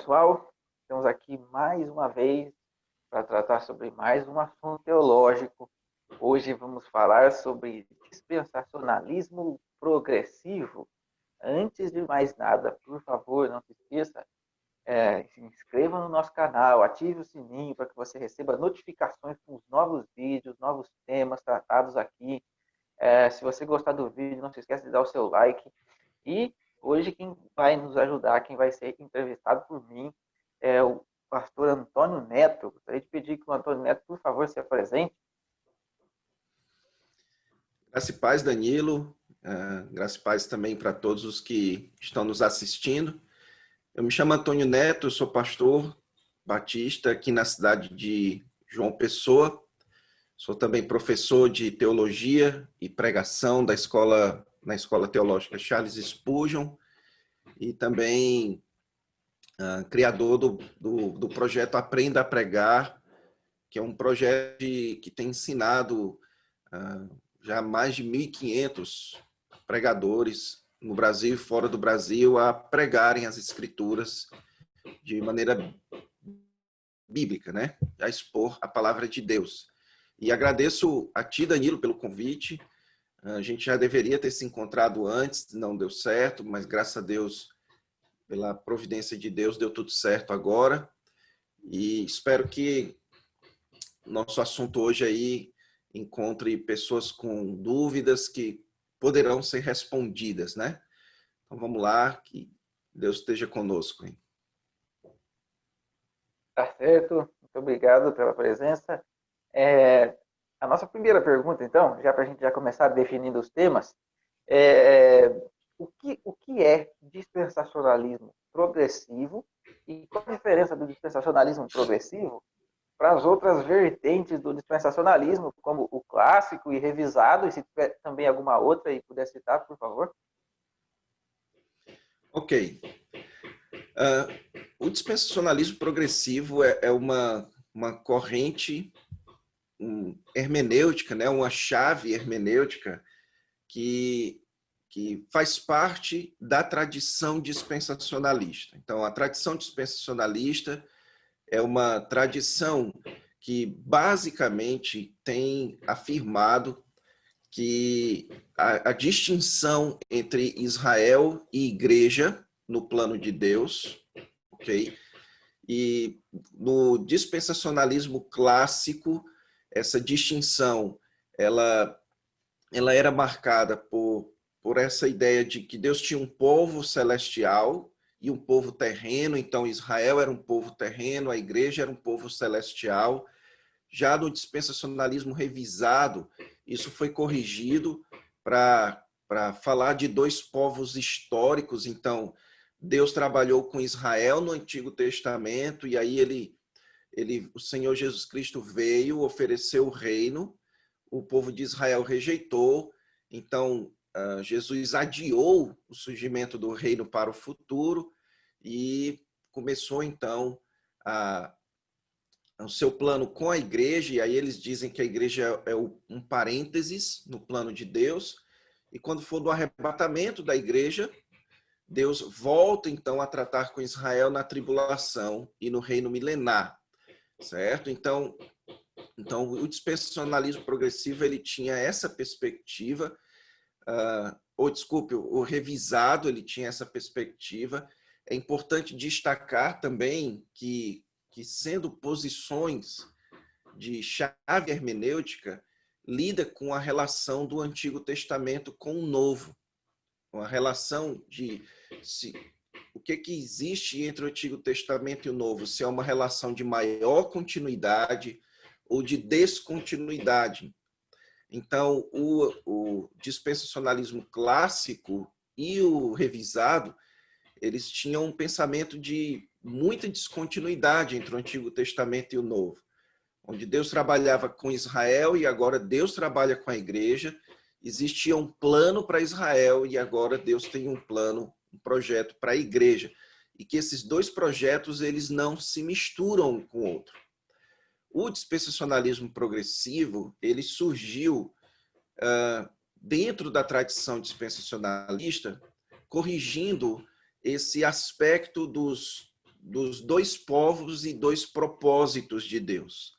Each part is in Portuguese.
pessoal, estamos aqui mais uma vez para tratar sobre mais um assunto teológico. Hoje vamos falar sobre dispensacionalismo progressivo. Antes de mais nada, por favor, não se esqueça, se inscreva no nosso canal, ative o sininho para que você receba notificações com os novos vídeos, novos temas tratados aqui. Se você gostar do vídeo, não se esqueça de dar o seu like. E hoje quem vai nos ajudar, quem vai ser entrevistado por mim, é o pastor Antônio Neto. Gostaria de pedir que o Antônio Neto, por favor, se apresente. Graça e paz, Danilo. Graça e paz também para todos os que estão nos assistindo. Eu me chamo Antônio Neto, eu sou pastor batista aqui na cidade de João Pessoa. Sou também professor de teologia e pregação na Escola Teológica Charles Spurgeon e também criador do projeto Aprenda a Pregar, que é um projeto que tem ensinado já mais de 1.500 pregadores no Brasil e fora do Brasil a pregarem as Escrituras de maneira bíblica, né? A expor a palavra de Deus. E agradeço a ti, Danilo, pelo convite. A gente já deveria ter se encontrado antes, não deu certo, mas graças a Deus, pela providência de Deus, deu tudo certo agora. E espero que nosso assunto hoje aí encontre pessoas com dúvidas que poderão ser respondidas, né? Então vamos lá, que Deus esteja conosco, hein? Tá certo, muito obrigado pela presença. A nossa primeira pergunta, então, já para a gente já começar definindo os temas, o que é dispensacionalismo progressivo e qual a diferença do dispensacionalismo progressivo para as outras vertentes do dispensacionalismo, como o clássico e revisado, e se tiver também alguma outra e puder citar, por favor. Ok. O dispensacionalismo progressivo é uma corrente hermenêutica, né? Uma chave hermenêutica que faz parte da tradição dispensacionalista. Então, a tradição dispensacionalista é uma tradição que basicamente tem afirmado que a distinção entre Israel e igreja no plano de Deus, ok? E no dispensacionalismo clássico, essa distinção, ela era marcada por essa ideia de que Deus tinha um povo celestial e um povo terreno, então Israel era um povo terreno, a igreja era um povo celestial. Já no dispensacionalismo revisado, isso foi corrigido para falar de dois povos históricos. Então, Deus trabalhou com Israel no Antigo Testamento, e aí o Senhor Jesus Cristo veio, ofereceu o reino, o povo de Israel rejeitou, então Jesus adiou o surgimento do reino para o futuro e começou então o seu plano com a igreja, e aí eles dizem que a igreja é um parênteses no plano de Deus, e quando for do arrebatamento da igreja, Deus volta então a tratar com Israel na tribulação e no reino milenar, certo? Então o dispensacionalismo progressivo ele tinha essa perspectiva, o revisado ele tinha essa perspectiva. É importante destacar também que sendo posições de chave hermenêutica, lida com a relação do Antigo Testamento com o Novo, com a relação de o que existe entre o Antigo Testamento e o Novo, se é uma relação de maior continuidade ou de descontinuidade. Então, o dispensacionalismo clássico e o revisado, eles tinham um pensamento de muita descontinuidade entre o Antigo Testamento e o Novo, onde Deus trabalhava com Israel e agora Deus trabalha com a igreja. Existia um plano para Israel e agora Deus tem um plano, um projeto para a igreja. E que esses dois projetos eles não se misturam um com o outro. O dispensacionalismo progressivo ele surgiu dentro da tradição dispensacionalista, corrigindo esse aspecto dos dois povos e dois propósitos de Deus.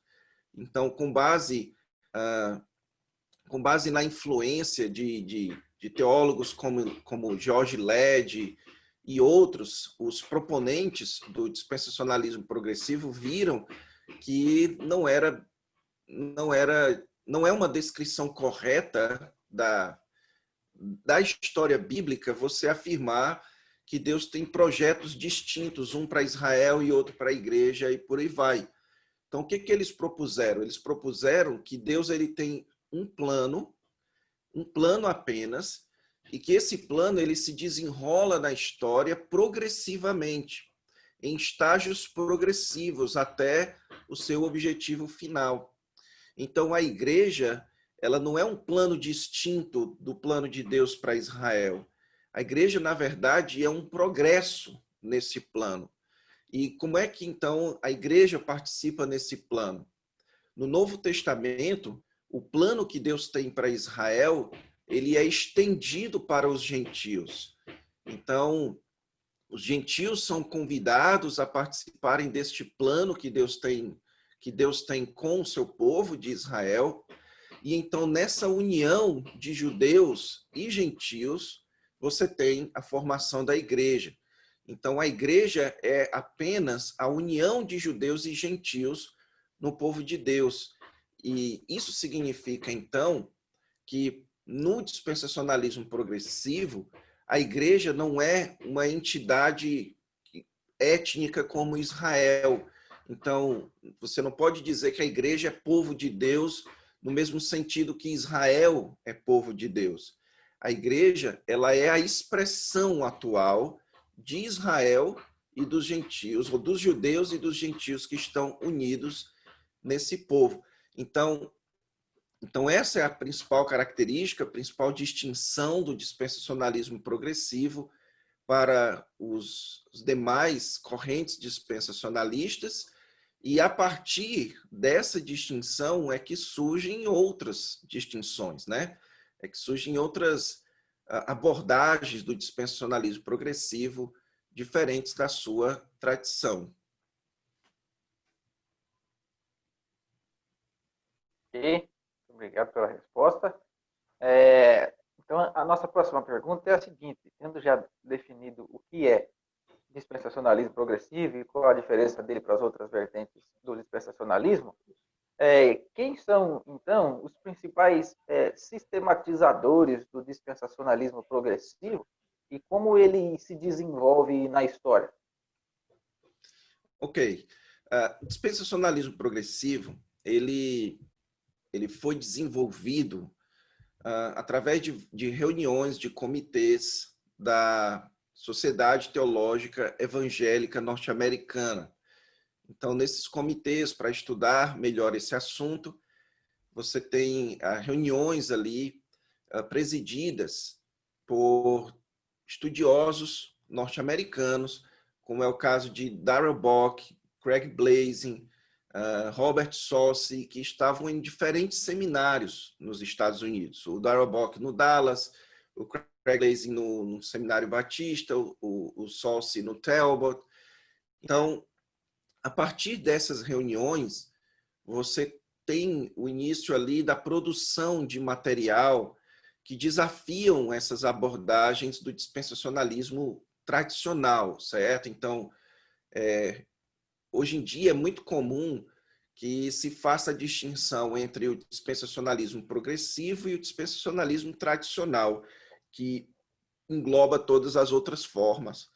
Então, com base na influência de teólogos como George Led e outros, os proponentes do dispensacionalismo progressivo viram que não é uma descrição correta da história bíblica você afirmar que Deus tem projetos distintos, um para Israel e outro para a igreja, e por aí vai. Então, o que eles propuseram? Eles propuseram que Deus ele tem um plano apenas, e que esse plano ele se desenrola na história progressivamente, em estágios progressivos, até o seu objetivo final. Então, a igreja, ela não é um plano distinto do plano de Deus para Israel. A igreja, na verdade, é um progresso nesse plano. E como é que, então, a igreja participa nesse plano? No Novo Testamento, o plano que Deus tem para Israel, ele é estendido para os gentios. Então, os gentios são convidados a participarem deste plano que Deus tem com o seu povo de Israel. E então, nessa união de judeus e gentios, você tem a formação da igreja. Então, a igreja é apenas a união de judeus e gentios no povo de Deus. E isso significa, então, que no dispensacionalismo progressivo, a igreja não é uma entidade étnica como Israel. Então, você não pode dizer que a igreja é povo de Deus no mesmo sentido que Israel é povo de Deus. A igreja, ela é a expressão atual de Israel e dos gentios, ou dos judeus e dos gentios que estão unidos nesse povo. Então essa é a principal característica, a principal distinção do dispensacionalismo progressivo para os demais correntes dispensacionalistas, e a partir dessa distinção é que surgem outras distinções, né? É que surgem outras abordagens do dispensacionalismo progressivo diferentes da sua tradição. Ok, obrigado pela resposta. Então, a nossa próxima pergunta é a seguinte: tendo já definido o que é dispensacionalismo progressivo e qual a diferença dele para as outras vertentes do dispensacionalismo, quem são, então, os principais sistematizadores do dispensacionalismo progressivo e como ele se desenvolve na história? Ok. O dispensacionalismo progressivo, ele foi desenvolvido através de reuniões de comitês da Sociedade Teológica Evangélica Norte-Americana. Então, nesses comitês, para estudar melhor esse assunto, você tem reuniões ali presididas por estudiosos norte-americanos, como é o caso de Darrell Bock, Craig Blazing, Robert Saucy, que estavam em diferentes seminários nos Estados Unidos. O Darrell Bock no Dallas, o Craig Blazing no Seminário Batista, o Saucy no Talbot. Então, a partir dessas reuniões, você tem o início ali da produção de material que desafiam essas abordagens do dispensacionalismo tradicional, certo? Então, hoje em dia é muito comum que se faça a distinção entre o dispensacionalismo progressivo e o dispensacionalismo tradicional, que engloba todas as outras formas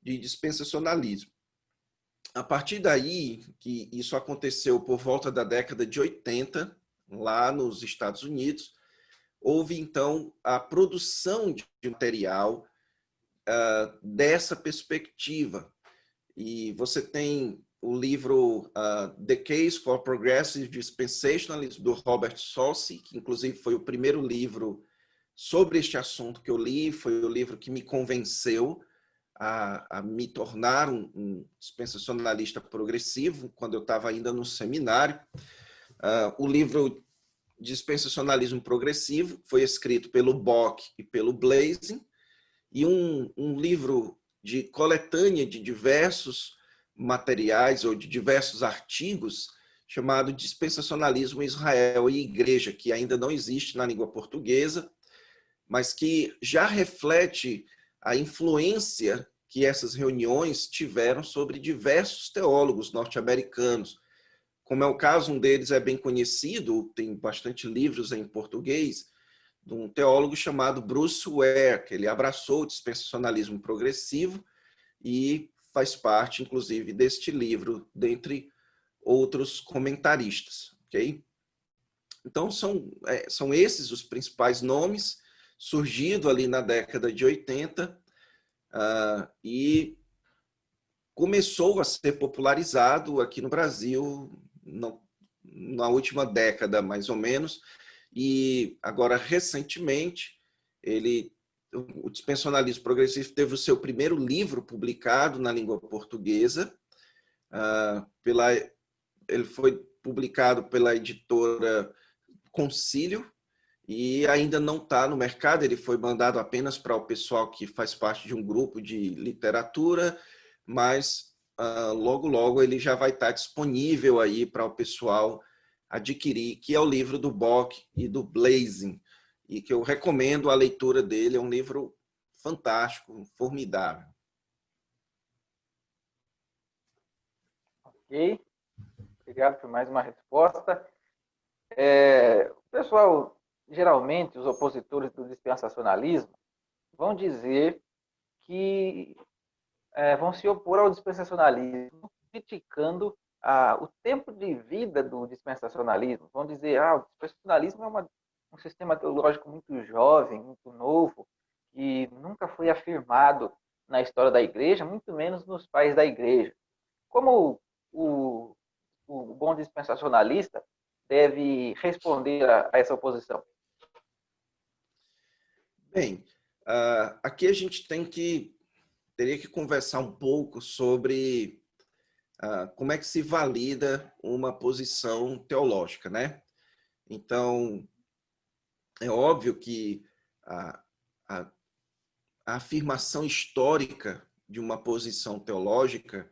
de dispensacionalismo. A partir daí, que isso aconteceu por volta da década de 80, lá nos Estados Unidos, houve então a produção de material dessa perspectiva. E você tem o livro The Case for Progressive Dispensationalism, do Robert Saucy, que inclusive foi o primeiro livro sobre este assunto que eu li, foi o livro que me convenceu a me tornar um dispensacionalista progressivo, quando eu estava ainda no seminário. O livro Dispensacionalismo Progressivo foi escrito pelo Bock e pelo Blazing, e um livro de coletânea de diversos materiais ou de diversos artigos chamado Dispensacionalismo Israel e Igreja, que ainda não existe na língua portuguesa, mas que já reflete a influência que essas reuniões tiveram sobre diversos teólogos norte-americanos. Como é o caso, um deles é bem conhecido, tem bastante livros em português, de um teólogo chamado Bruce Ware, que ele abraçou o dispensacionalismo progressivo e faz parte, inclusive, deste livro, dentre outros comentaristas. Okay? Então, são esses os principais nomes, surgido ali na década de 80, e começou a ser popularizado aqui no Brasil na última década, mais ou menos, e agora, recentemente, o Dispensacionalismo Progressivo teve o seu primeiro livro publicado na língua portuguesa, ele foi publicado pela editora Concílio, e ainda não está no mercado, ele foi mandado apenas para o pessoal que faz parte de um grupo de literatura, mas logo, logo ele já vai estar disponível aí para o pessoal adquirir, que é o livro do Bock e do Blazing, e que eu recomendo a leitura dele, é um livro fantástico, formidável. Ok, obrigado por mais uma resposta. O pessoal, geralmente, os opositores do dispensacionalismo, vão dizer que vão se opor ao dispensacionalismo, criticando o tempo de vida do dispensacionalismo. Vão dizer o dispensacionalismo é um sistema teológico muito jovem, muito novo, que nunca foi afirmado na história da igreja, muito menos nos pais da igreja. Como o bom dispensacionalista deve responder a essa oposição? Bem, aqui a gente teria que conversar um pouco sobre como é que se valida uma posição teológica, né? Então, é óbvio que a afirmação histórica de uma posição teológica,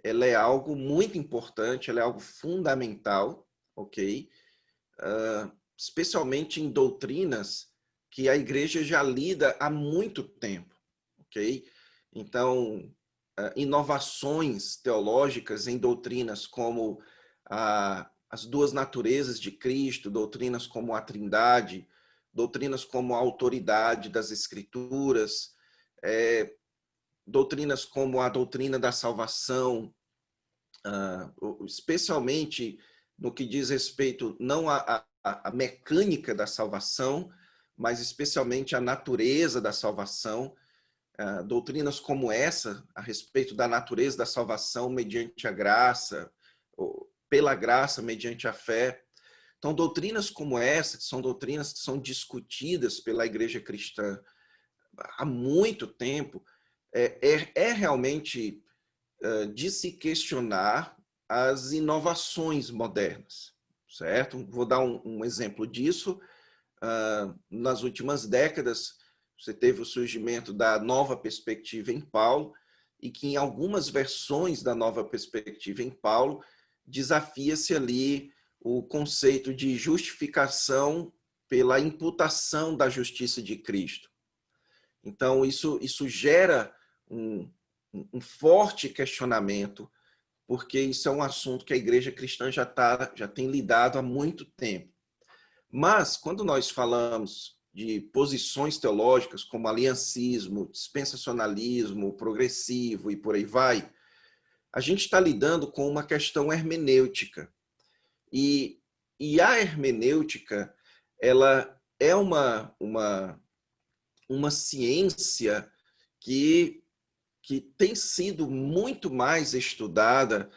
ela é algo muito importante, ela é algo fundamental, ok? Especialmente em doutrinas que a igreja já lida há muito tempo, ok? Então, inovações teológicas em doutrinas como as duas naturezas de Cristo, doutrinas como a Trindade, doutrinas como a autoridade das Escrituras, doutrinas como a doutrina da salvação, especialmente no que diz respeito não à mecânica da salvação, mas especialmente à natureza da salvação, doutrinas como essa, a respeito da natureza da salvação mediante a graça, ou pela graça mediante a fé. Então, doutrinas como essa, que são doutrinas que são discutidas pela igreja cristã há muito tempo, é realmente de se questionar as inovações modernas, certo? Vou dar um exemplo disso. Nas últimas décadas, você teve o surgimento da nova perspectiva em Paulo, e que em algumas versões da nova perspectiva em Paulo, desafia-se ali o conceito de justificação pela imputação da justiça de Cristo. Então, isso gera um forte questionamento, porque isso é um assunto que a igreja cristã já tem lidado há muito tempo. Mas, quando nós falamos de posições teológicas, como aliancismo, dispensacionalismo, progressivo e por aí vai, a gente está lidando com uma questão hermenêutica. E a hermenêutica, ela é uma ciência que tem sido muito mais estudada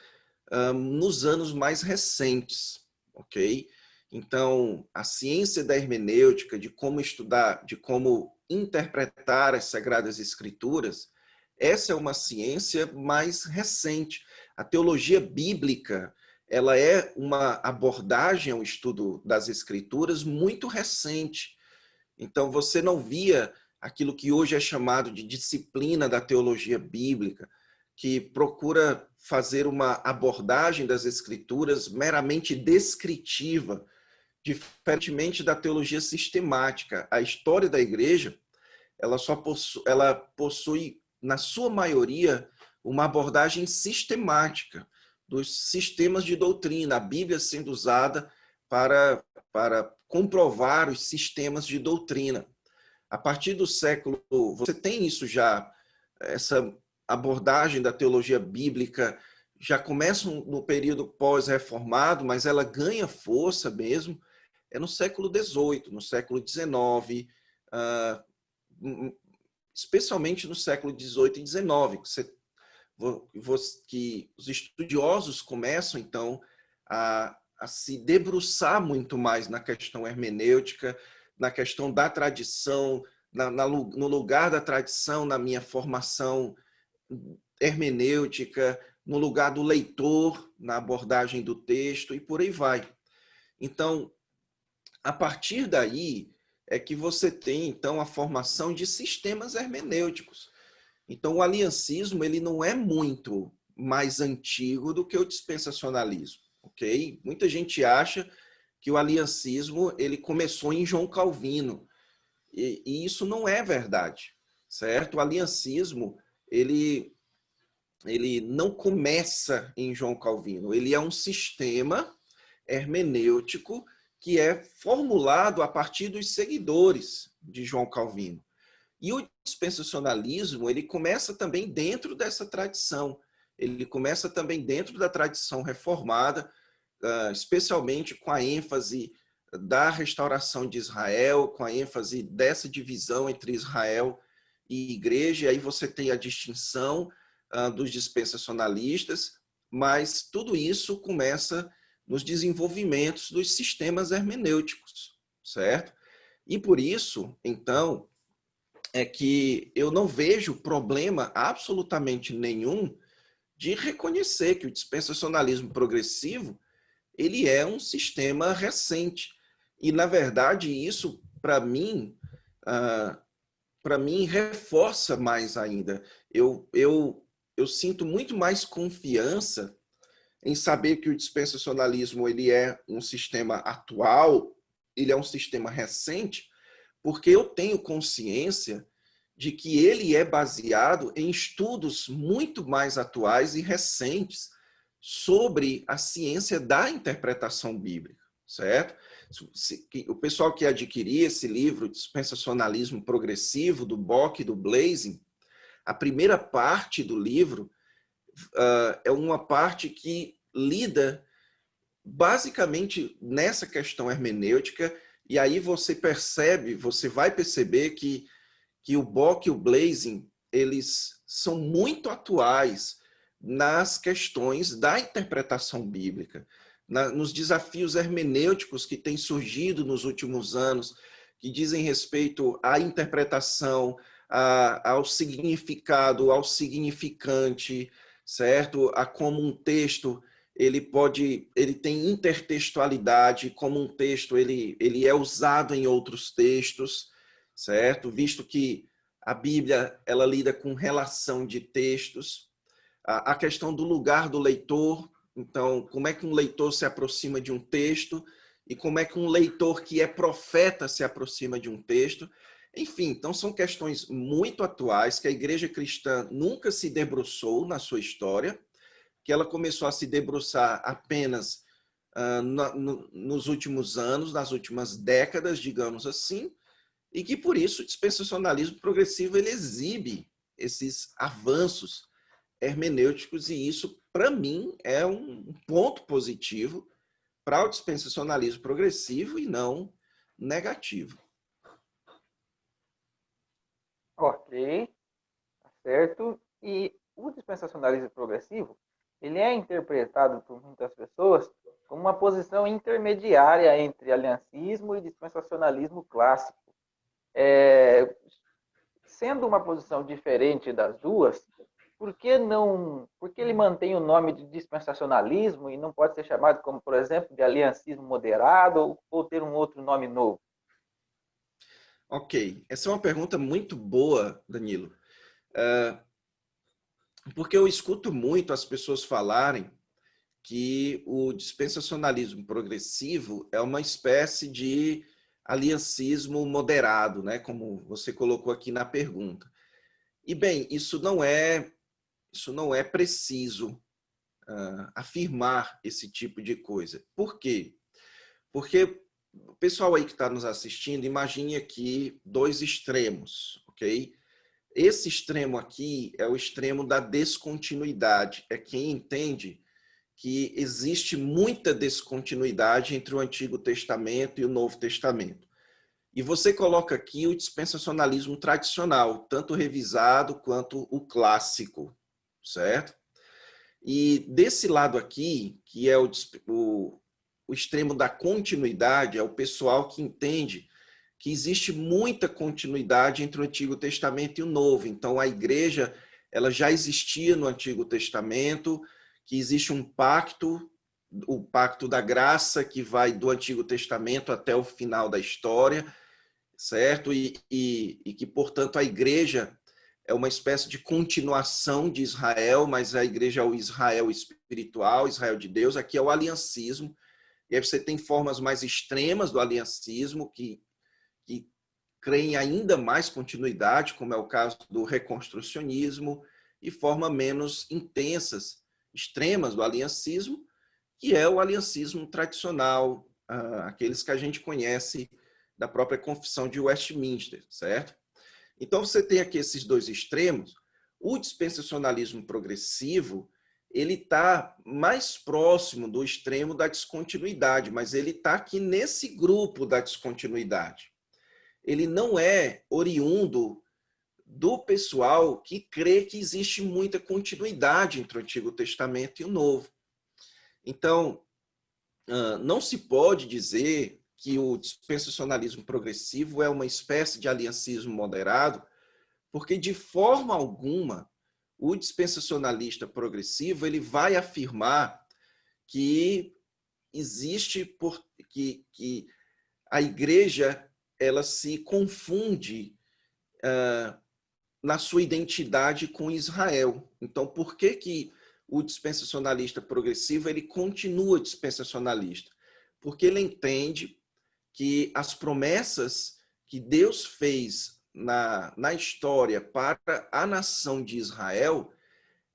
nos anos mais recentes, ok? Então, a ciência da hermenêutica, de como estudar, de como interpretar as Sagradas Escrituras, essa é uma ciência mais recente. A teologia bíblica, ela é uma abordagem ao estudo das Escrituras muito recente. Então, você não via aquilo que hoje é chamado de disciplina da teologia bíblica, que procura fazer uma abordagem das Escrituras meramente descritiva, diferentemente da teologia sistemática. A história da igreja, ela possui, na sua maioria, uma abordagem sistemática dos sistemas de doutrina, a Bíblia sendo usada para comprovar os sistemas de doutrina. A partir do século, você tem isso já, essa abordagem da teologia bíblica já começa no período pós-reformado, mas ela ganha força mesmo, é no século XVIII, no século XIX, especialmente no século XVIII e XIX, que os estudiosos começam, então, a se debruçar muito mais na questão hermenêutica, na questão da tradição, no lugar da tradição na minha formação hermenêutica, no lugar do leitor, na abordagem do texto, e por aí vai. Então, a partir daí é que você tem, então, a formação de sistemas hermenêuticos. Então, o aliancismo ele não é muito mais antigo do que o dispensacionalismo, ok? Muita gente acha que o aliancismo ele começou em João Calvino, e isso não é verdade, certo? O aliancismo ele não começa em João Calvino, ele é um sistema hermenêutico que é formulado a partir dos seguidores de João Calvino. E o dispensacionalismo, ele começa também dentro dessa tradição. Ele começa também dentro da tradição reformada, especialmente com a ênfase da restauração de Israel, com a ênfase dessa divisão entre Israel e igreja. E aí você tem a distinção dos dispensacionalistas, mas tudo isso começa nos desenvolvimentos dos sistemas hermenêuticos, certo? E por isso, então, é que eu não vejo problema absolutamente nenhum de reconhecer que o dispensacionalismo progressivo ele é um sistema recente. E, na verdade, isso, para mim, reforça mais ainda. Eu sinto muito mais confiança em saber que o dispensacionalismo ele é um sistema atual, ele é um sistema recente, porque eu tenho consciência de que ele é baseado em estudos muito mais atuais e recentes sobre a ciência da interpretação bíblica, certo? O pessoal que adquirir esse livro, Dispensacionalismo Progressivo, do Bock e do Blazing, a primeira parte do livro é uma parte que lida basicamente nessa questão hermenêutica, e aí você vai perceber que o Bock e o Blazing, eles são muito atuais nas questões da interpretação bíblica, nos desafios hermenêuticos que têm surgido nos últimos anos, que dizem respeito à interpretação, ao significado, ao significante, certo? A como um texto ele tem intertextualidade, como um texto ele é usado em outros textos, certo? Visto que a Bíblia ela lida com relação de textos, a questão do lugar do leitor, então como é que um leitor se aproxima de um texto e como é que um leitor que é profeta se aproxima de um texto. Enfim, então são questões muito atuais que a igreja cristã nunca se debruçou na sua história, que ela começou a se debruçar apenas nos últimos anos, nas últimas décadas, digamos assim, e que por isso o dispensacionalismo progressivo ele exibe esses avanços hermenêuticos, e isso, para mim, é um ponto positivo para o dispensacionalismo progressivo e não negativo. Ok, tá certo. E o dispensacionalismo progressivo, ele é interpretado por muitas pessoas como uma posição intermediária entre aliancismo e dispensacionalismo clássico. Sendo uma posição diferente das duas, por que ele mantém o nome de dispensacionalismo e não pode ser chamado como, por exemplo, de aliancismo moderado ou ter um outro nome novo? Ok, essa é uma pergunta muito boa, Danilo. Porque eu escuto muito as pessoas falarem que o dispensacionalismo progressivo é uma espécie de aliancismo moderado, né? Como você colocou aqui na pergunta. E bem, isso não é preciso afirmar esse tipo de coisa. Por quê? Porque o pessoal aí que está nos assistindo, imagine aqui dois extremos, ok? Esse extremo aqui é o extremo da descontinuidade. É quem entende que existe muita descontinuidade entre o Antigo Testamento e o Novo Testamento. E você coloca aqui o dispensacionalismo tradicional, tanto revisado quanto o clássico, certo? E desse lado aqui, que é o extremo da continuidade, é o pessoal que entende que existe muita continuidade entre o Antigo Testamento e o Novo. Então, a igreja ela já existia no Antigo Testamento, que existe um pacto, o pacto da graça, que vai do Antigo Testamento até o final da história, certo? E que, portanto, a igreja é uma espécie de continuação de Israel, mas a igreja é o Israel espiritual, Israel de Deus. Aqui é o aliancismo. E aí você tem formas mais extremas do aliancismo, que creem ainda mais continuidade, como é o caso do reconstrucionismo, e formas menos intensas, extremas do aliancismo, que é o aliancismo tradicional, aqueles que a gente conhece da própria Confissão de Westminster, certo? Então, você tem aqui esses dois extremos. O dispensacionalismo progressivo, ele está mais próximo do extremo da descontinuidade, mas ele está aqui nesse grupo da descontinuidade. Ele não é oriundo do pessoal que crê que existe muita continuidade entre o Antigo Testamento e o Novo. Então, não se pode dizer que o dispensacionalismo progressivo é uma espécie de aliancismo moderado, porque de forma alguma o dispensacionalista progressivo ele vai afirmar que existe que a igreja ela se confunde na sua identidade com Israel. Então, por que o dispensacionalista progressivo ele continua dispensacionalista? Porque ele entende que as promessas que Deus fez na história para a nação de Israel,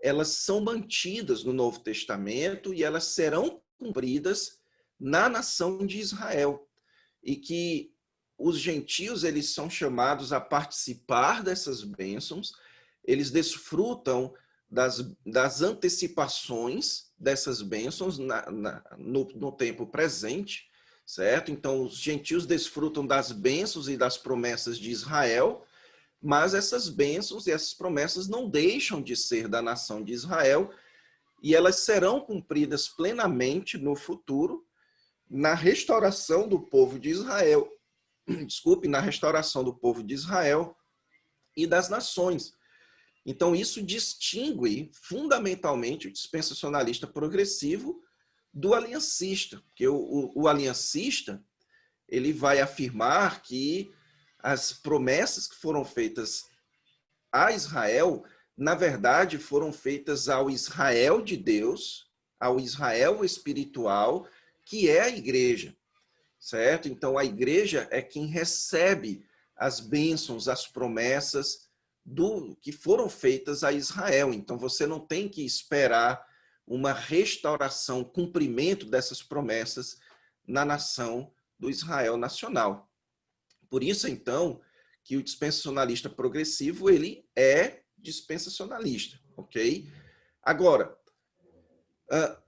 elas são mantidas no Novo Testamento e elas serão cumpridas na nação de Israel. E que os gentios eles são chamados a participar dessas bênçãos, eles desfrutam das antecipações dessas bênçãos no tempo presente, certo? Então, os gentios desfrutam das bênçãos e das promessas de Israel, mas essas bênçãos e essas promessas não deixam de ser da nação de Israel e elas serão cumpridas plenamente no futuro, na restauração do povo de Israel, na restauração do povo de Israel e das nações. Então, isso distingue fundamentalmente o dispensacionalista progressivo do aliancista, porque o aliancista ele vai afirmar que as promessas que foram feitas a Israel, na verdade, foram feitas ao Israel de Deus, ao Israel espiritual, que é a igreja, certo? Então, a igreja é quem recebe as bênçãos, as promessas que foram feitas a Israel. Então, você não tem que esperar uma restauração, cumprimento dessas promessas na nação do Israel nacional. Por isso, então, que o dispensacionalista progressivo, ele é dispensacionalista, ok? Agora,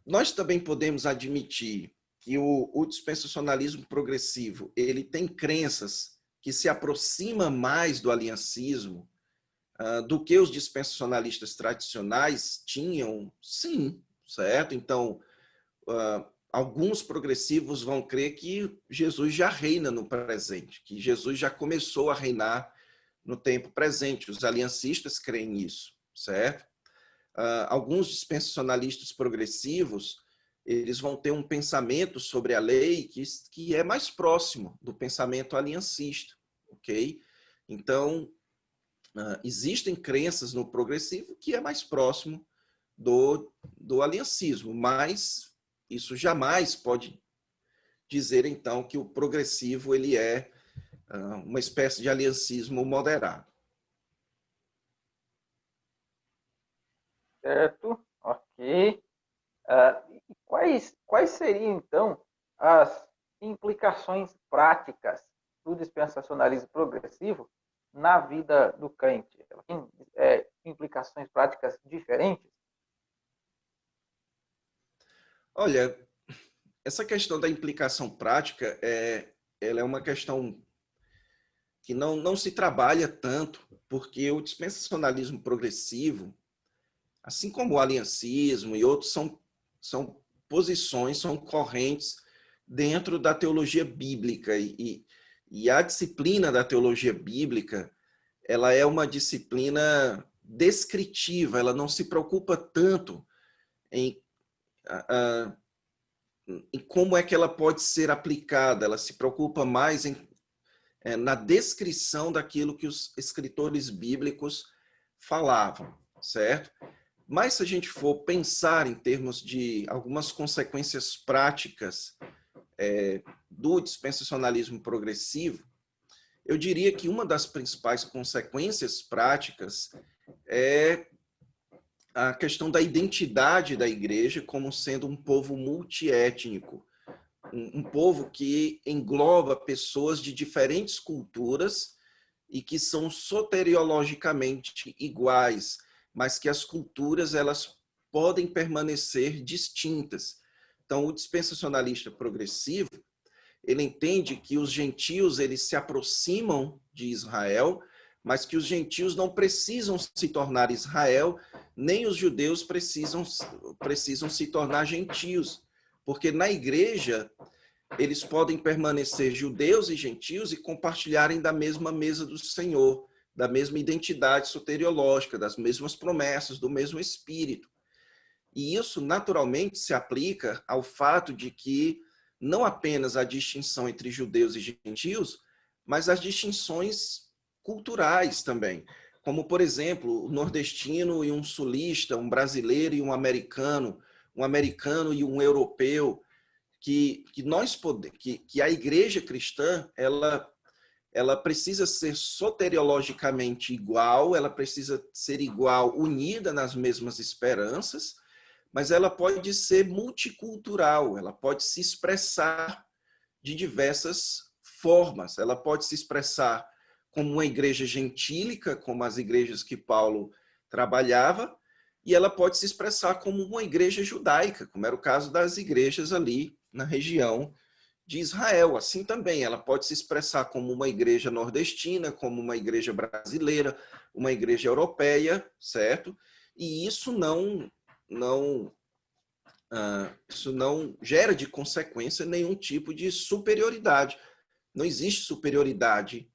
nós também podemos admitir que o dispensacionalismo progressivo, ele tem crenças que se aproxima mais do aliancismo do que os dispensacionalistas tradicionais tinham, sim, certo? Então, alguns progressivos vão crer que Jesus já reina no presente, que Jesus já começou a reinar no tempo presente. Os aliancistas creem nisso, certo? Alguns dispensacionalistas progressivos, eles vão ter um pensamento sobre a lei que é mais próximo do pensamento aliancista, ok? Então, existem crenças no progressivo que é mais próximo do aliancismo, mas isso jamais pode dizer, então, que o progressivo ele é uma espécie de aliancismo moderado. Certo, ok. E quais seriam, então, as implicações práticas do dispensacionalismo progressivo na vida do crente? Ela tem implicações práticas diferentes? Olha, essa questão da implicação prática ela é uma questão que não se trabalha tanto, porque o dispensacionalismo progressivo, assim como o aliancismo e outros, são posições, são correntes dentro da teologia bíblica. E a disciplina da teologia bíblica, ela é uma disciplina descritiva, ela não se preocupa tanto em, em como é que ela pode ser aplicada, ela se preocupa mais na descrição daquilo que os escritores bíblicos falavam, certo? Mas se a gente for pensar em termos de algumas consequências práticas do dispensacionalismo progressivo, eu diria que uma das principais consequências práticas é a questão da identidade da igreja como sendo um povo multiétnico, um povo que engloba pessoas de diferentes culturas e que são soteriologicamente iguais, mas que as culturas elas podem permanecer distintas. Então, o dispensacionalista progressivo, ele entende que os gentios eles se aproximam de Israel, mas que os gentios não precisam se tornar Israel, nem os judeus precisam se tornar gentios, porque na igreja eles podem permanecer judeus e gentios e compartilharem da mesma mesa do Senhor, da mesma identidade soteriológica, das mesmas promessas, do mesmo Espírito. E isso naturalmente se aplica ao fato de que não apenas a distinção entre judeus e gentios, mas as distinções culturais também. Como, por exemplo, o nordestino e um sulista, um brasileiro e um americano e um europeu, que a igreja cristã ela precisa ser soteriologicamente igual, ela precisa ser igual, unida nas mesmas esperanças, mas ela pode ser multicultural, ela pode se expressar de diversas formas. Ela pode se expressar como uma igreja gentílica, como as igrejas que Paulo trabalhava, e ela pode se expressar como uma igreja judaica, como era o caso das igrejas ali na região de Israel. Assim também, ela pode se expressar como uma igreja nordestina, como uma igreja brasileira, uma igreja europeia, certo? E isso isso não gera de consequência nenhum tipo de superioridade. Não existe superioridade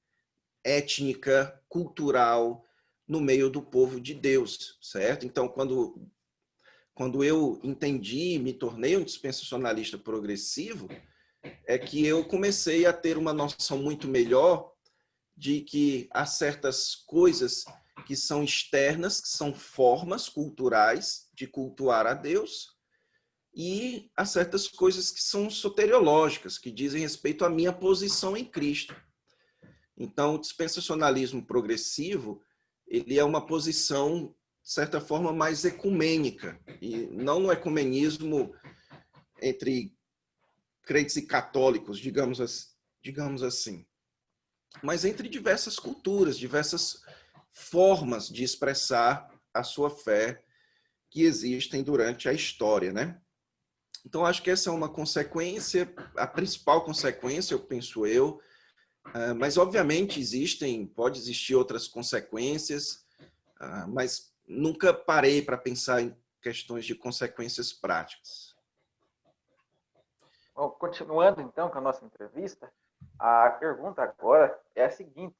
étnica, cultural no meio do povo de Deus, certo? Então, quando eu entendi, me tornei um dispensacionalista progressivo, é que eu comecei a ter uma noção muito melhor de que há certas coisas que são externas, que são formas culturais de cultuar a Deus, e há certas coisas que são soteriológicas, que dizem respeito à minha posição em Cristo. Então, o dispensacionalismo progressivo, ele é uma posição, de certa forma, mais ecumênica, e não no ecumenismo entre crentes e católicos, digamos assim, mas entre diversas culturas, diversas formas de expressar a sua fé que existem durante a história, né? Então, acho que essa é uma consequência, a principal consequência, eu penso eu, mas obviamente pode existir outras consequências, mas nunca parei para pensar em questões de consequências práticas. Bom, continuando então com a nossa entrevista, a pergunta agora é a seguinte: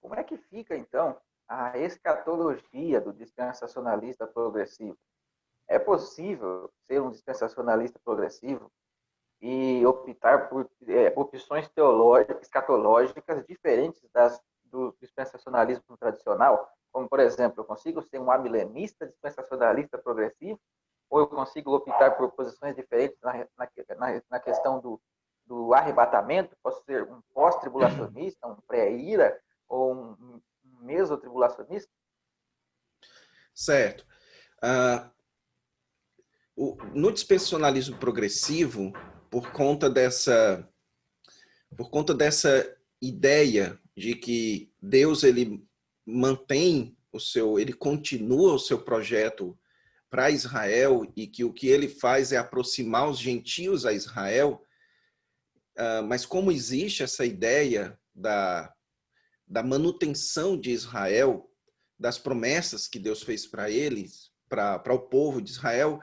como é que fica então a escatologia do dispensacionalista progressivo? É possível ser um dispensacionalista progressivo e optar por opções teológicas, escatológicas diferentes das do dispensacionalismo tradicional? Como, por exemplo, eu consigo ser um amilenista dispensacionalista progressivo, ou eu consigo optar por posições diferentes na questão do arrebatamento? Posso ser um pós-tribulacionista, um pré-ira, ou um mesotribulacionista? Certo. No dispensacionalismo progressivo, por conta dessa ideia de que Deus ele mantém ele continua o seu projeto para Israel e que o que ele faz é aproximar os gentios a Israel, mas como existe essa ideia da manutenção de Israel, das promessas que Deus fez para eles, para o povo de Israel,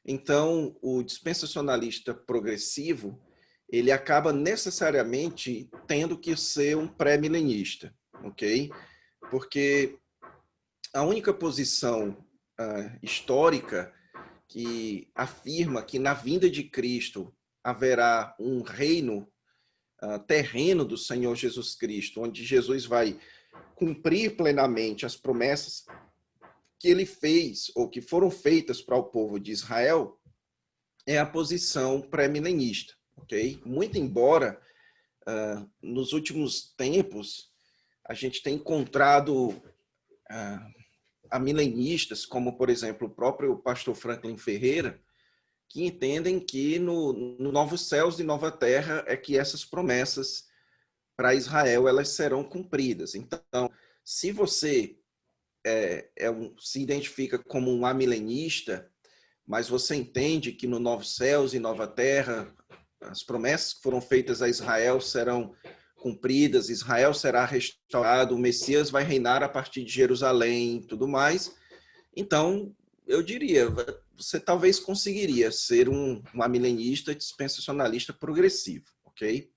então o dispensacionalista progressivo ele acaba necessariamente tendo que ser um pré-milenista, ok? Porque a única posição histórica que afirma que na vinda de Cristo haverá um reino terreno do Senhor Jesus Cristo, onde Jesus vai cumprir plenamente as promessas que ele fez ou que foram feitas para o povo de Israel, é a posição pré-milenista, ok? Muito embora nos últimos tempos a gente tenha encontrado amilenistas, como por exemplo o próprio pastor Franklin Ferreira, que entendem que no novos céus e nova terra é que essas promessas para Israel elas serão cumpridas. Então, se você se identifica como um amilenista, mas você entende que no novos céus e nova terra as promessas que foram feitas a Israel serão cumpridas, Israel será restaurado, o Messias vai reinar a partir de Jerusalém e tudo mais, então eu diria, você talvez conseguiria ser um amilenista dispensacionalista progressivo, ok?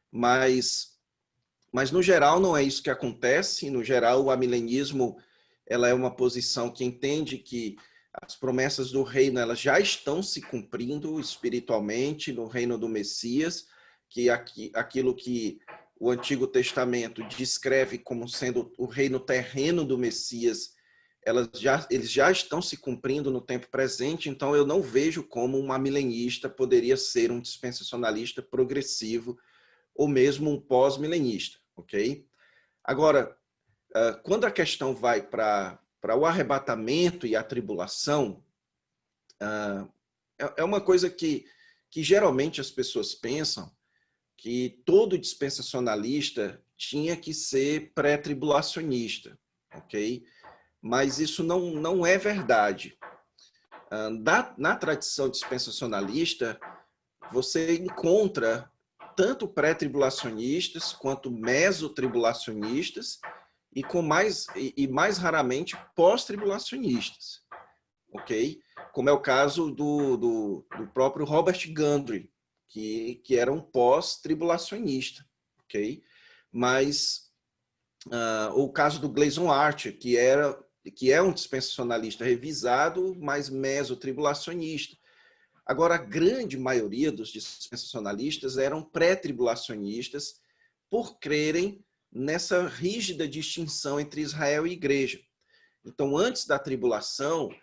Mas no geral não é isso que acontece. No geral, o amilenismo ela é uma posição que entende que as promessas do reino elas já estão se cumprindo espiritualmente no reino do Messias, que aquilo que o Antigo Testamento descreve como sendo o reino terreno do Messias, eles já estão se cumprindo no tempo presente, então eu não vejo como um amilenista poderia ser um dispensacionalista progressivo ou mesmo um pós-milenista, ok? Agora, quando a questão vai para o arrebatamento e a tribulação, é uma coisa que geralmente as pessoas pensam que todo dispensacionalista tinha que ser pré-tribulacionista, ok? Mas isso não é verdade. Na tradição dispensacionalista, você encontra tanto pré-tribulacionistas quanto mesotribulacionistas e mais raramente pós-tribulacionistas, ok? Como é o caso do próprio Robert Gundry, que era um pós-tribulacionista, ok? Mas o caso do Gleason Archer, que é um dispensacionalista revisado, mas mesotribulacionista. Agora, a grande maioria dos dispensacionalistas eram pré-tribulacionistas por crerem nessa rígida distinção entre Israel e igreja. Então, antes da tribulação,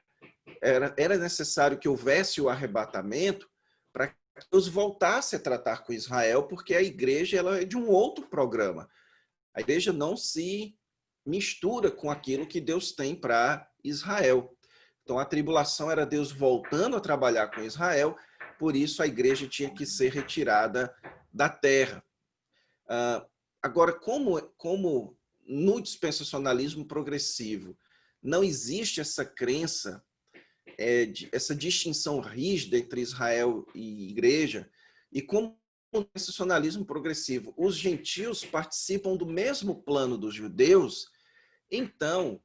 era necessário que houvesse o arrebatamento para que Deus voltasse a tratar com Israel, porque a igreja ela é de um outro programa. A igreja não se mistura com aquilo que Deus tem para Israel. Então, a tribulação era Deus voltando a trabalhar com Israel, por isso a igreja tinha que ser retirada da terra. Agora, como no dispensacionalismo progressivo não existe essa crença, essa distinção rígida entre Israel e igreja, e como no dispensacionalismo progressivo os gentios participam do mesmo plano dos judeus, então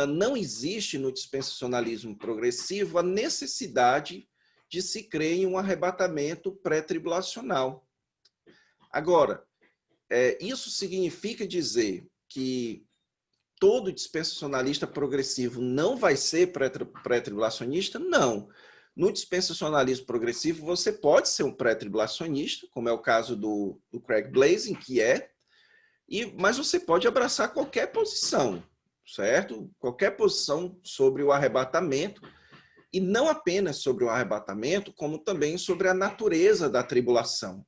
não existe no dispensacionalismo progressivo a necessidade de se crer em um arrebatamento pré-tribulacional. Agora, isso significa dizer que todo dispensacionalista progressivo não vai ser pré-tribulacionista? Não. No dispensacionalismo progressivo, você pode ser um pré-tribulacionista, como é o caso do Craig Blazing, que é, Mas você pode abraçar qualquer posição, certo? Qualquer posição sobre o arrebatamento, e não apenas sobre o arrebatamento, como também sobre a natureza da tribulação.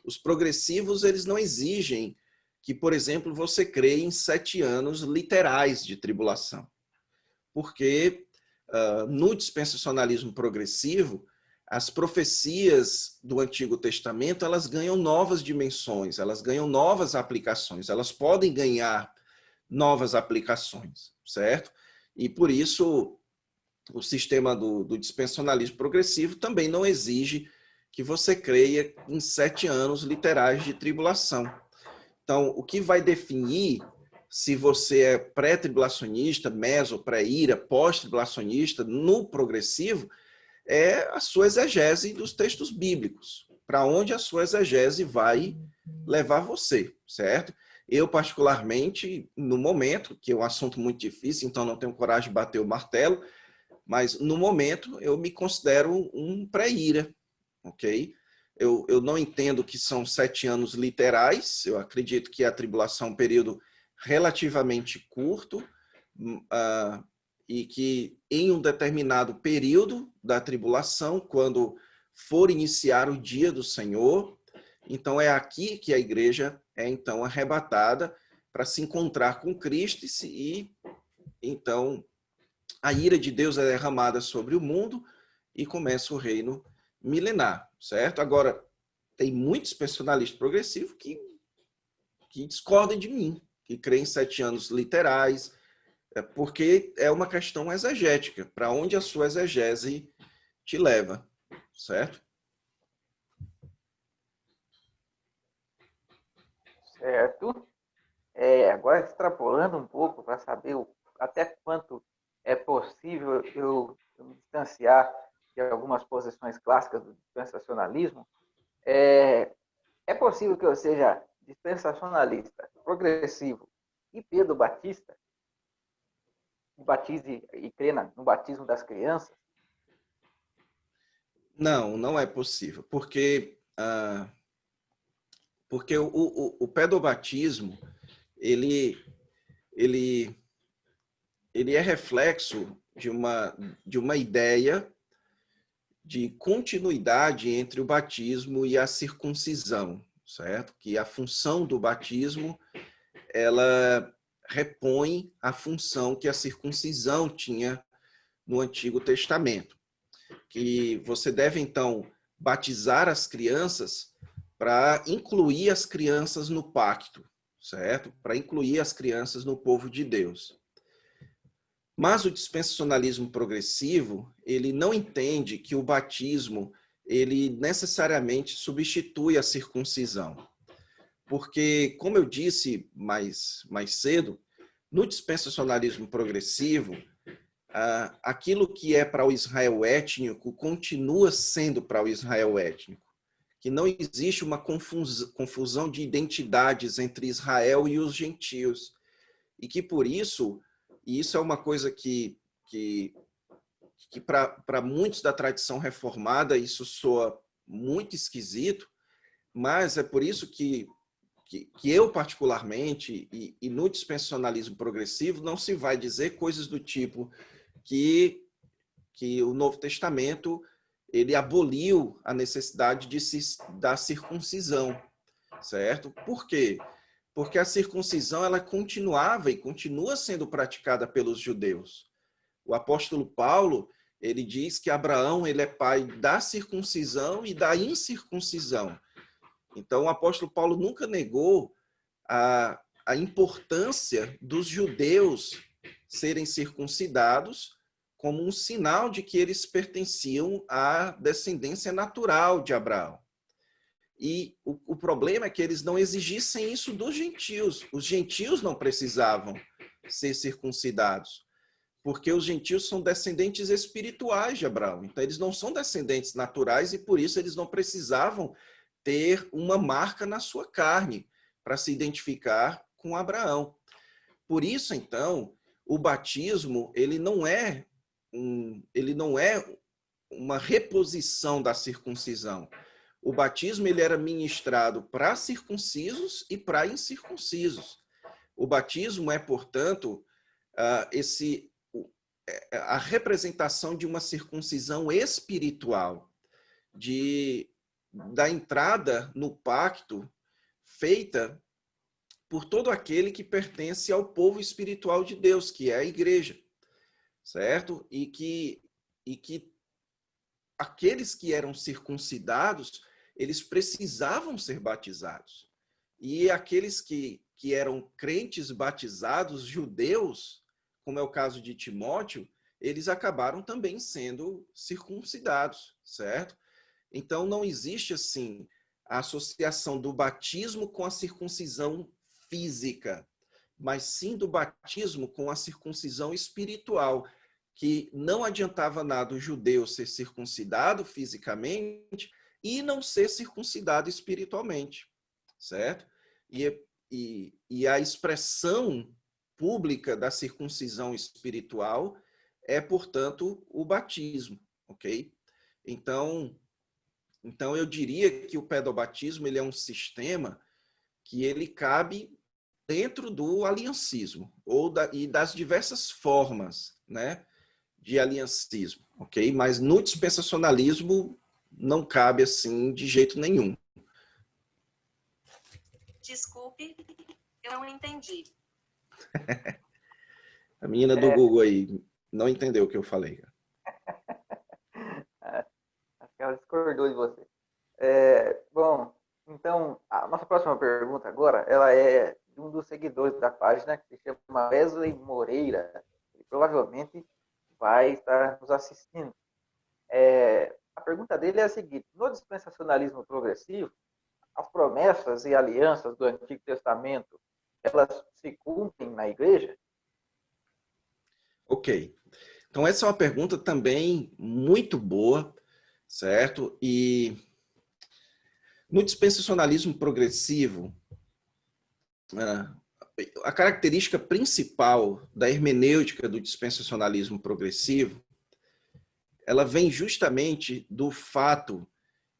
Os progressivos, eles não exigem que, por exemplo, você creia em 7 anos literais de tribulação. Porque no dispensacionalismo progressivo, as profecias do Antigo Testamento, elas ganham novas dimensões, elas ganham novas aplicações, elas podem ganhar novas aplicações, certo? E por isso o sistema do dispensacionalismo progressivo também não exige que você creia em 7 anos literais de tribulação. Então, o que vai definir se você é pré-tribulacionista, meso, pré-ira, pós-tribulacionista, no progressivo, é a sua exegese dos textos bíblicos, para onde a sua exegese vai levar você, certo? Eu, particularmente, no momento, que é um assunto muito difícil, então não tenho coragem de bater o martelo, mas no momento eu me considero um pré-ira, ok? Eu não entendo que são 7 anos literais, eu acredito que a tribulação é um período relativamente curto, e que em um determinado período da tribulação, quando for iniciar o dia do Senhor, então é aqui que a igreja é então arrebatada para se encontrar com Cristo e então a ira de Deus é derramada sobre o mundo e começa o reino milenar, certo? Agora, tem muitos personalistas progressivos que discordam de mim, que creem em 7 anos literais, porque é uma questão exegética, para onde a sua exegese te leva, certo? Certo. Agora, extrapolando um pouco para saber até quanto é possível eu me distanciar de algumas posições clássicas do dispensacionalismo, é possível que eu seja dispensacionalista, progressivo e Pedro Batista, e batize e crê no batismo das crianças? Não, não é possível, porque o pedobatismo, ele, ele, ele é reflexo de uma ideia de continuidade entre o batismo e a circuncisão, certo? Que a função do batismo, ela repõe a função que a circuncisão tinha no Antigo Testamento, que você deve então batizar as crianças para incluir as crianças no pacto, certo? Para incluir as crianças no povo de Deus. Mas o dispensacionalismo progressivo, ele não entende que o batismo, ele necessariamente substitui a circuncisão. Porque, como eu disse mais cedo, no dispensacionalismo progressivo, aquilo que é para o Israel étnico continua sendo para o Israel étnico. Que não existe uma confusão de identidades entre Israel e os gentios. E que, por isso, e isso é uma coisa que para muitos da tradição reformada, isso soa muito esquisito, mas é por isso que eu, particularmente, e no dispensacionalismo progressivo, não se vai dizer coisas do tipo que o Novo Testamento ele aboliu a necessidade da circuncisão, certo? Por quê? Porque a circuncisão ela continuava e continua sendo praticada pelos judeus. O apóstolo Paulo, ele diz que Abraão ele é pai da circuncisão e da incircuncisão. Então, o apóstolo Paulo nunca negou a importância dos judeus serem circuncidados como um sinal de que eles pertenciam à descendência natural de Abraão. E o problema é que eles não exigissem isso dos gentios. Os gentios não precisavam ser circuncidados, porque os gentios são descendentes espirituais de Abraão. Então, eles não são descendentes naturais e, por isso, eles não precisavam ter uma marca na sua carne para se identificar com Abraão. Por isso, então, o batismo ele não é uma reposição da circuncisão. o batismo ele era ministrado para circuncisos e para incircuncisos. O batismo é, portanto, a representação de uma circuncisão espiritual, da entrada no pacto feita por todo aquele que pertence ao povo espiritual de Deus, que é a igreja, certo? E que aqueles que eram circuncidados, eles precisavam ser batizados. E aqueles que eram crentes batizados, judeus, como é o caso de Timóteo, eles acabaram também sendo circuncidados, certo? Então, não existe, assim, a associação do batismo com a circuncisão física, mas sim do batismo com a circuncisão espiritual, que não adiantava nada o judeu ser circuncidado fisicamente e não ser circuncidado espiritualmente, certo? E a expressão pública da circuncisão espiritual é, portanto, o batismo, ok? Então eu diria que o pedobatismo ele é um sistema que ele cabe dentro do aliancismo e das diversas formas, né, de aliancismo, ok? Mas no dispensacionalismo não cabe assim de jeito nenhum. Desculpe, eu não entendi. A menina do Google aí não entendeu o que eu falei. Acho que ela discordou de você. Bom, então, a nossa próxima pergunta agora, ela é de um dos seguidores da página, que se chama Wesley Moreira. Ele provavelmente vai estar nos assistindo. A pergunta dele é a seguinte: no dispensacionalismo progressivo, as promessas e alianças do Antigo Testamento, elas se cumprem na igreja? Ok. Então, essa é uma pergunta também muito boa, certo? E no dispensacionalismo progressivo, a característica principal da hermenêutica do dispensacionalismo progressivo, ela vem justamente do fato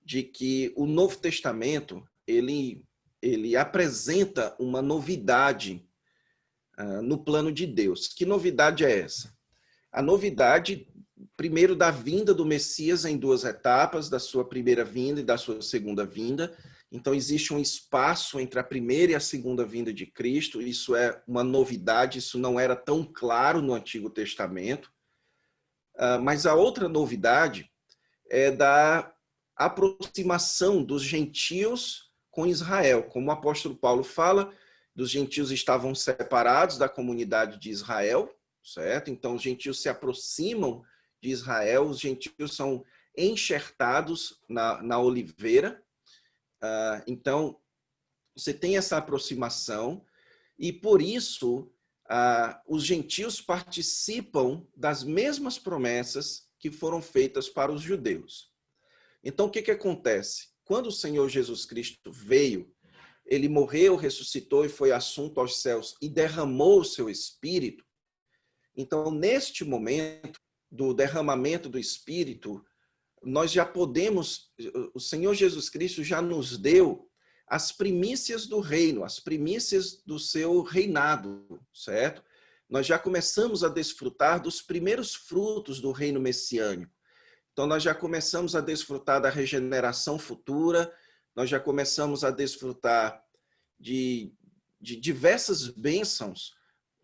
de que o Novo Testamento ele apresenta uma novidade no plano de Deus. Que novidade é essa? A novidade, primeiro, da vinda do Messias em duas etapas, da sua primeira vinda e da sua segunda vinda. Então, existe um espaço entre a primeira e a segunda vinda de Cristo. Isso é uma novidade, isso não era tão claro no Antigo Testamento. Mas a outra novidade é da aproximação dos gentios com Israel. Como o apóstolo Paulo fala, os gentios estavam separados da comunidade de Israel, certo? Então, os gentios se aproximam de Israel, os gentios são enxertados na oliveira. Então, você tem essa aproximação e, por isso, os gentios participam das mesmas promessas que foram feitas para os judeus. Então, o que acontece? Quando o Senhor Jesus Cristo veio, ele morreu, ressuscitou e foi assunto aos céus e derramou o seu Espírito. Então, neste momento do derramamento do Espírito, nós já podemos, o Senhor Jesus Cristo já nos deu as primícias do reino, as primícias do seu reinado, certo? Nós já começamos a desfrutar dos primeiros frutos do reino messiânico. Então, nós já começamos a desfrutar da regeneração futura, nós já começamos a desfrutar de diversas bênçãos,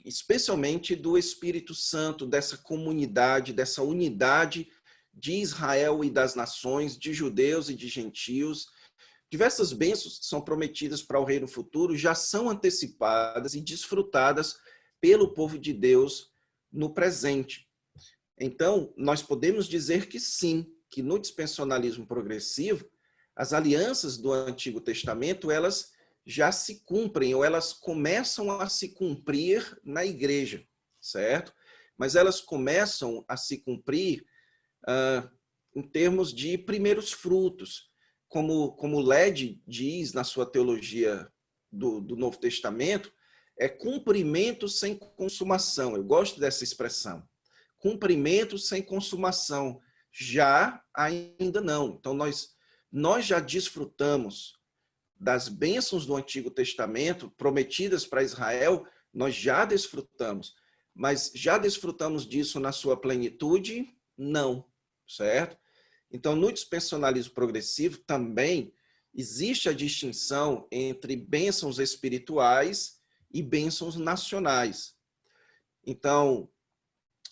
especialmente do Espírito Santo, dessa comunidade, dessa unidade de Israel e das nações, de judeus e de gentios. Diversas bênçãos que são prometidas para o reino futuro já são antecipadas e desfrutadas pelo povo de Deus no presente. Então, nós podemos dizer que sim, que no dispensacionalismo progressivo, as alianças do Antigo Testamento, elas já se cumprem, ou elas começam a se cumprir na igreja, certo? Mas elas começam a se cumprir em termos de primeiros frutos. Como Led diz na sua teologia do Novo Testamento, é cumprimento sem consumação. Eu gosto dessa expressão. Cumprimento sem consumação. Já ainda não. Então, nós nós já desfrutamos das bênçãos do Antigo Testamento prometidas para Israel, nós já desfrutamos. Mas já desfrutamos disso na sua plenitude? Não, certo? Então, no dispensacionalismo progressivo também existe a distinção entre bênçãos espirituais e bênçãos nacionais. Então,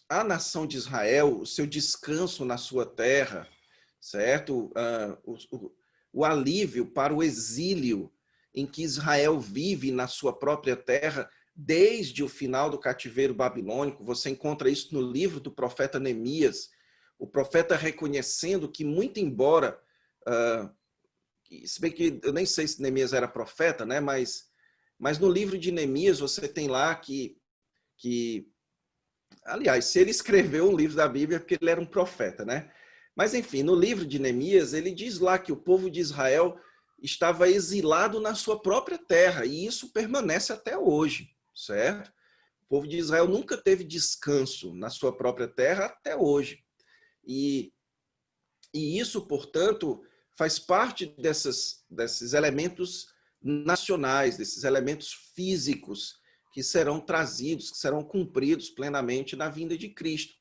a nação de Israel, o seu descanso na sua terra, certo? O alívio para o exílio em que Israel vive na sua própria terra, desde o final do cativeiro babilônico. Você encontra isso no livro do profeta Neemias, o profeta reconhecendo que, muito embora, se bem que eu nem sei se Neemias era profeta, né? Mas no livro de Neemias você tem lá que aliás, se ele escreveu um livro da Bíblia é porque ele era um profeta, né? Mas, enfim, no livro de Neemias, ele diz lá que o povo de Israel estava exilado na sua própria terra, e isso permanece até hoje, certo? O povo de Israel nunca teve descanso na sua própria terra até hoje. E isso, portanto, faz parte desses elementos nacionais, desses elementos físicos que serão trazidos, que serão cumpridos plenamente na vinda de Cristo.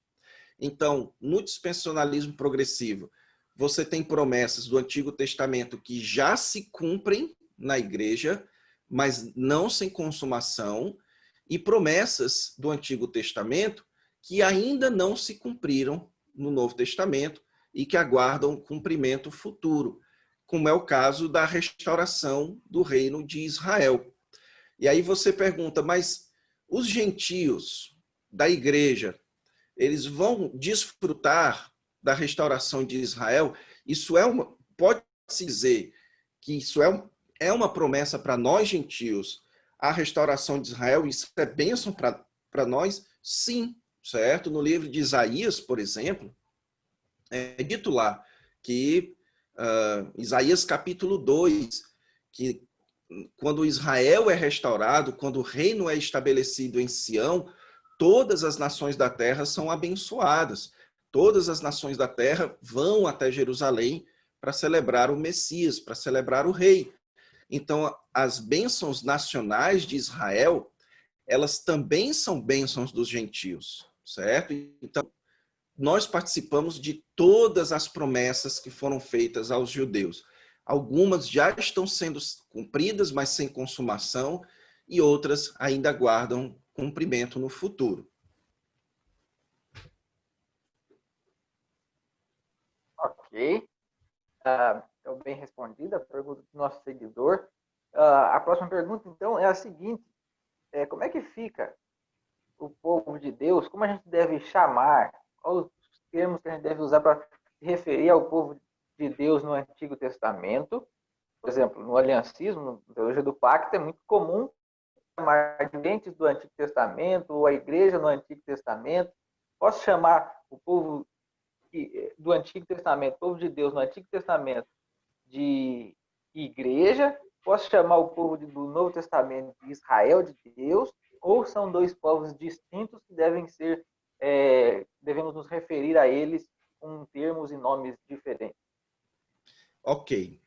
Então, no dispensacionalismo progressivo, você tem promessas do Antigo Testamento que já se cumprem na igreja, mas não sem consumação, e promessas do Antigo Testamento que ainda não se cumpriram no Novo Testamento e que aguardam cumprimento futuro, como é o caso da restauração do reino de Israel. E aí você pergunta, mas os gentios da igreja, eles vão desfrutar da restauração de Israel? Isso pode-se dizer que isso é uma promessa para nós gentios, a restauração de Israel, isso é bênção para nós? Sim, certo? No livro de Isaías, por exemplo, é dito lá que, Isaías capítulo 2, que quando Israel é restaurado, quando o reino é estabelecido em Sião, todas as nações da terra são abençoadas. Todas as nações da terra vão até Jerusalém para celebrar o Messias, para celebrar o rei. Então, as bênçãos nacionais de Israel, elas também são bênçãos dos gentios, certo? Então, nós participamos de todas as promessas que foram feitas aos judeus. Algumas já estão sendo cumpridas, mas sem consumação, e outras ainda aguardam cumprimento no futuro. Ok. Então, bem respondida a pergunta do nosso seguidor. A próxima pergunta, então, é a seguinte. Como é que fica o povo de Deus? Como a gente deve chamar? Quais os termos que a gente deve usar para se referir ao povo de Deus no Antigo Testamento? Por exemplo, no aliancismo, na teologia do pacto, é muito comum chamar de crentes do Antigo Testamento ou a igreja no Antigo Testamento. Posso chamar o povo do Antigo Testamento, o povo de Deus no Antigo Testamento, de igreja? Posso chamar o povo do Novo Testamento de Israel de Deus? Ou são dois povos distintos que devemos nos referir a eles com termos e nomes diferentes? Ok.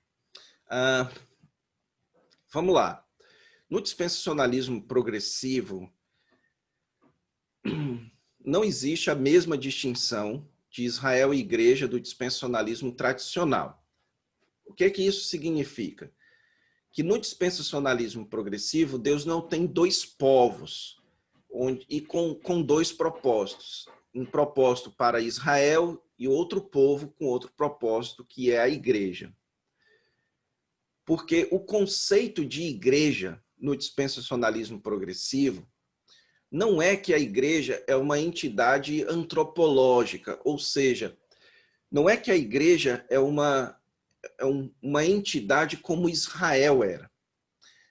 Vamos lá. No dispensacionalismo progressivo, não existe a mesma distinção de Israel e igreja do dispensacionalismo tradicional. O que é que isso significa? Que no dispensacionalismo progressivo, Deus não tem dois povos e com dois propósitos. Um propósito para Israel e outro povo com outro propósito, que é a igreja. Porque o conceito de igreja no dispensacionalismo progressivo não é que a igreja é uma entidade antropológica, ou seja, não é que a igreja é uma entidade como Israel era.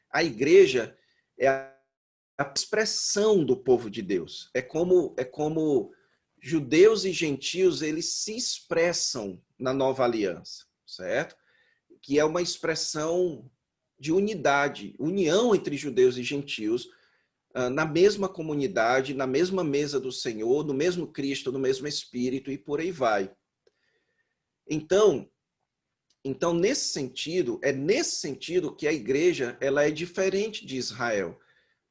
A igreja é a expressão do povo de Deus. É como judeus e gentios, eles se expressam na nova aliança, certo? Que é uma expressão de unidade, união entre judeus e gentios, na mesma comunidade, na mesma mesa do Senhor, no mesmo Cristo, no mesmo Espírito e por aí vai. Então, Então, é nesse sentido que a igreja ela é diferente de Israel,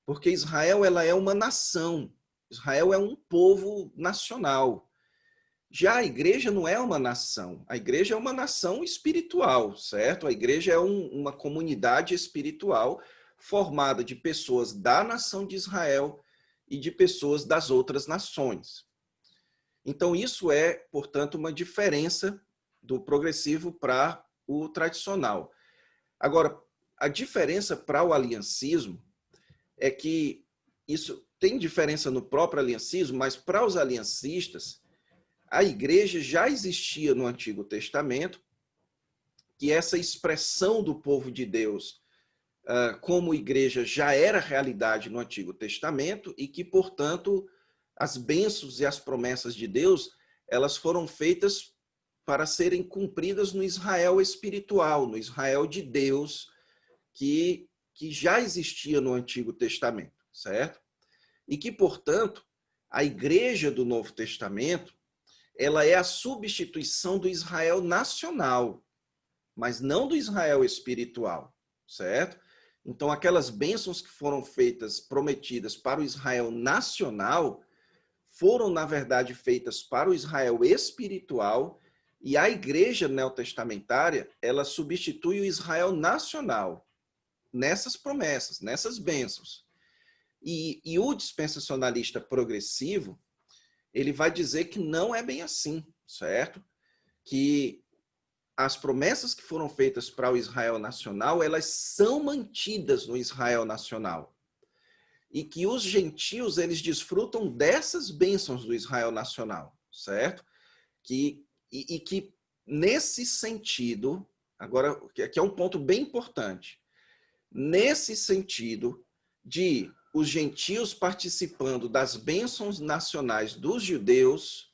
porque Israel ela é uma nação, Israel é um povo nacional. Já a igreja não é uma nação, a igreja é uma nação espiritual, certo? A igreja é uma comunidade espiritual formada de pessoas da nação de Israel e de pessoas das outras nações. Então, isso é, portanto, uma diferença do progressivo para o tradicional. Agora, a diferença para o aliancismo é que isso tem diferença no próprio aliancismo, mas para os aliancistas, a igreja já existia no Antigo Testamento, que essa expressão do povo de Deus como igreja já era realidade no Antigo Testamento e que, portanto, as bênçãos e as promessas de Deus, elas foram feitas para serem cumpridas no Israel espiritual, no Israel de Deus, que já existia no Antigo Testamento, certo? E que, portanto, a igreja do Novo Testamento, ela é a substituição do Israel nacional, mas não do Israel espiritual, certo? Então, aquelas bênçãos que foram feitas, prometidas para o Israel nacional, foram, na verdade, feitas para o Israel espiritual, e a igreja neotestamentária, ela substitui o Israel nacional nessas promessas, nessas bênçãos. E o dispensacionalista progressivo, ele vai dizer que não é bem assim, certo? Que as promessas que foram feitas para o Israel nacional, elas são mantidas no Israel nacional. E que os gentios, eles desfrutam dessas bênçãos do Israel nacional, certo? Que nesse sentido, agora, aqui é um ponto bem importante, nesse sentido de os gentios participando das bênçãos nacionais dos judeus,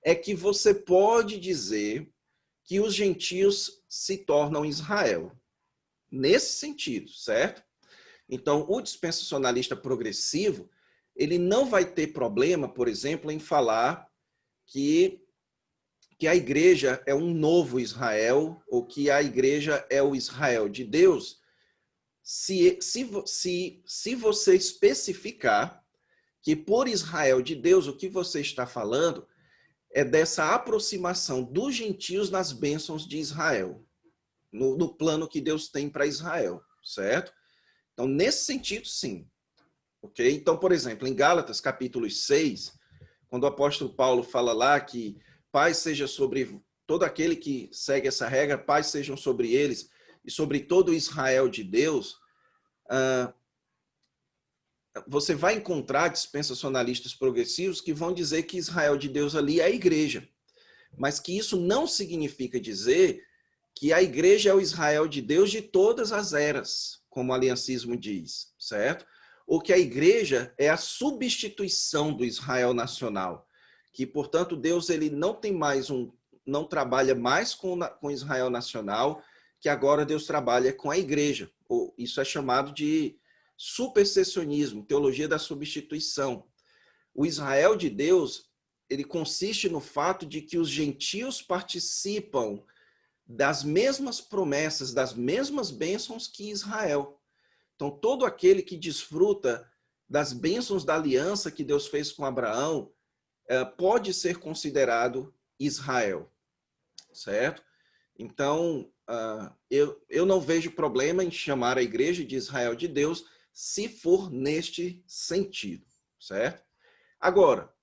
é que você pode dizer que os gentios se tornam Israel. Nesse sentido, certo? Então, o dispensacionalista progressivo, ele não vai ter problema, por exemplo, em falar que a igreja é um novo Israel, ou que a igreja é o Israel de Deus, se você especificar que por Israel de Deus, o que você está falando é dessa aproximação dos gentios nas bênçãos de Israel, no plano que Deus tem para Israel, certo? Então, nesse sentido, sim. Ok? Então, por exemplo, em Gálatas, capítulo 6, quando o apóstolo Paulo fala lá que paz seja sobre todo aquele que segue essa regra, paz sejam sobre eles e sobre todo o Israel de Deus, você vai encontrar dispensacionalistas progressivos que vão dizer que Israel de Deus ali é a igreja, mas que isso não significa dizer que a igreja é o Israel de Deus de todas as eras, como o aliancismo diz, certo? Ou que a igreja é a substituição do Israel nacional, que, portanto, Deus ele não trabalha mais com Israel nacional, que agora Deus trabalha com a igreja. Ou isso é chamado de supersessionismo, teologia da substituição. O Israel de Deus, ele consiste no fato de que os gentios participam das mesmas promessas, das mesmas bênçãos que Israel. Então, todo aquele que desfruta das bênçãos da aliança que Deus fez com Abraão, pode ser considerado Israel, certo? Então, eu não vejo problema em chamar a igreja de Israel de Deus, se for neste sentido, certo? Agora,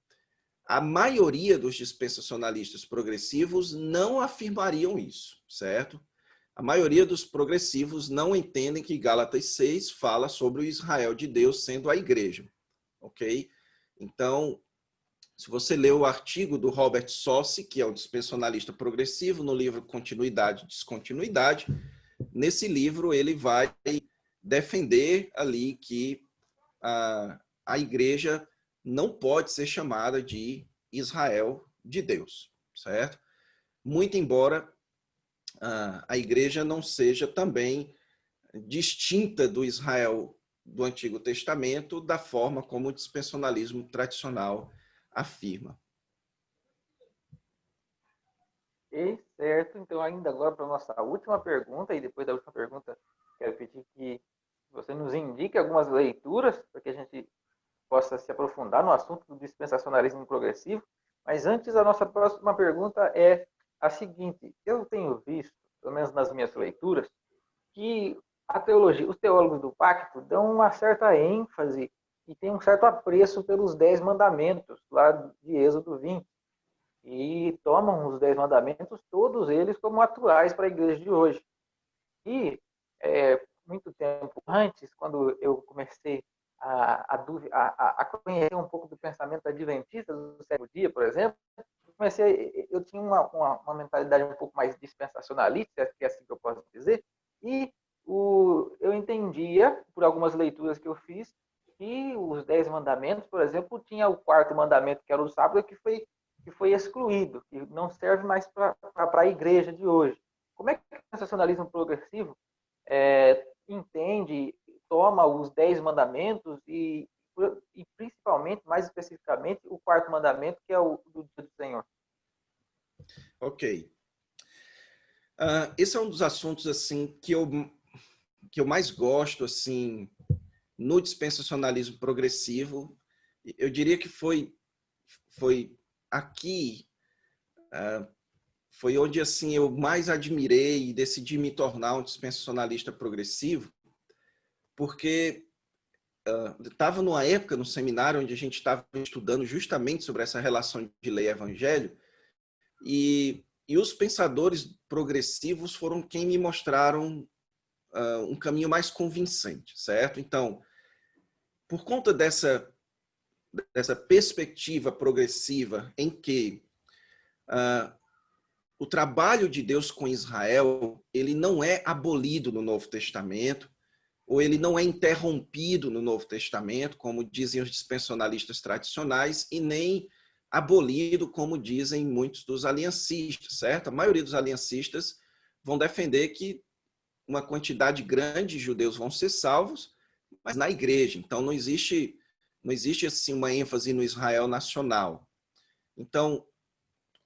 a maioria dos dispensacionalistas progressivos não afirmariam isso, certo? A maioria dos progressivos não entendem que Gálatas 6 fala sobre o Israel de Deus sendo a igreja, ok? Então, se você ler o artigo do Robert Saucy, que é um dispensacionalista progressivo, no livro Continuidade e Descontinuidade, nesse livro ele vai defender ali que a igreja não pode ser chamada de Israel de Deus, certo? Muito embora a igreja não seja também distinta do Israel do Antigo Testamento da forma como o dispensacionalismo tradicional afirma. E certo, então ainda agora para a nossa última pergunta, e depois da última pergunta, quero pedir que você nos indique algumas leituras para que a gente possa se aprofundar no assunto do dispensacionalismo progressivo. Mas antes, a nossa próxima pergunta é a seguinte: eu tenho visto, pelo menos nas minhas leituras, que a teologia, os teólogos do pacto dão uma certa ênfase e tem um certo apreço pelos 10 mandamentos lá de Êxodo 20 e tomam os 10 mandamentos, todos eles como atuais para a igreja de hoje. E muito tempo antes, quando eu comecei a conhecer um pouco do pensamento adventista do sétimo dia, por exemplo, eu tinha uma mentalidade um pouco mais dispensacionalista, que é assim que eu posso dizer, e eu entendia, por algumas leituras que eu fiz, que os 10 mandamentos, por exemplo, tinha o quarto mandamento, que era o sábado, que foi excluído, que não serve mais para a igreja de hoje. Como é que o dispensacionalismo progressivo entende, toma os 10 mandamentos e principalmente, mais especificamente, o quarto mandamento, que é o do dia do Senhor? Ok. Esse é um dos assuntos assim que eu mais gosto assim no dispensacionalismo progressivo. Eu diria que foi aqui foi onde assim eu mais admirei e decidi me tornar um dispensacionalista progressivo, porque estava numa época no seminário onde a gente estava estudando justamente sobre essa relação de lei e evangelho, e os pensadores progressivos foram quem me mostraram um caminho mais convincente, certo? Então, por conta dessa perspectiva progressiva em que o trabalho de Deus com Israel, ele não é abolido no Novo Testamento, ou ele não é interrompido no Novo Testamento, como dizem os dispensacionalistas tradicionais, e nem abolido, como dizem muitos dos aliancistas, certo? A maioria dos aliancistas vão defender que uma quantidade grande de judeus vão ser salvos, mas na igreja. Então, não existe assim, uma ênfase no Israel nacional. Então,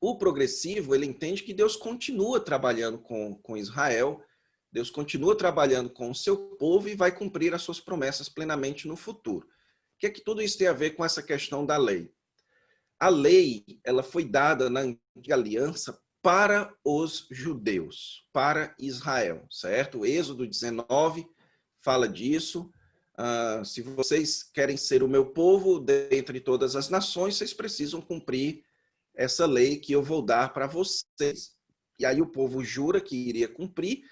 o progressivo, ele entende que Deus continua trabalhando com Israel, Deus continua trabalhando com o seu povo e vai cumprir as suas promessas plenamente no futuro. O que é que tudo isso tem a ver com essa questão da lei? A lei, ela foi dada na antiga aliança para os judeus, para Israel, certo? Êxodo 19 fala disso. Se vocês querem ser o meu povo dentre todas as nações, vocês precisam cumprir essa lei que eu vou dar para vocês. E aí o povo jura que iria cumprir.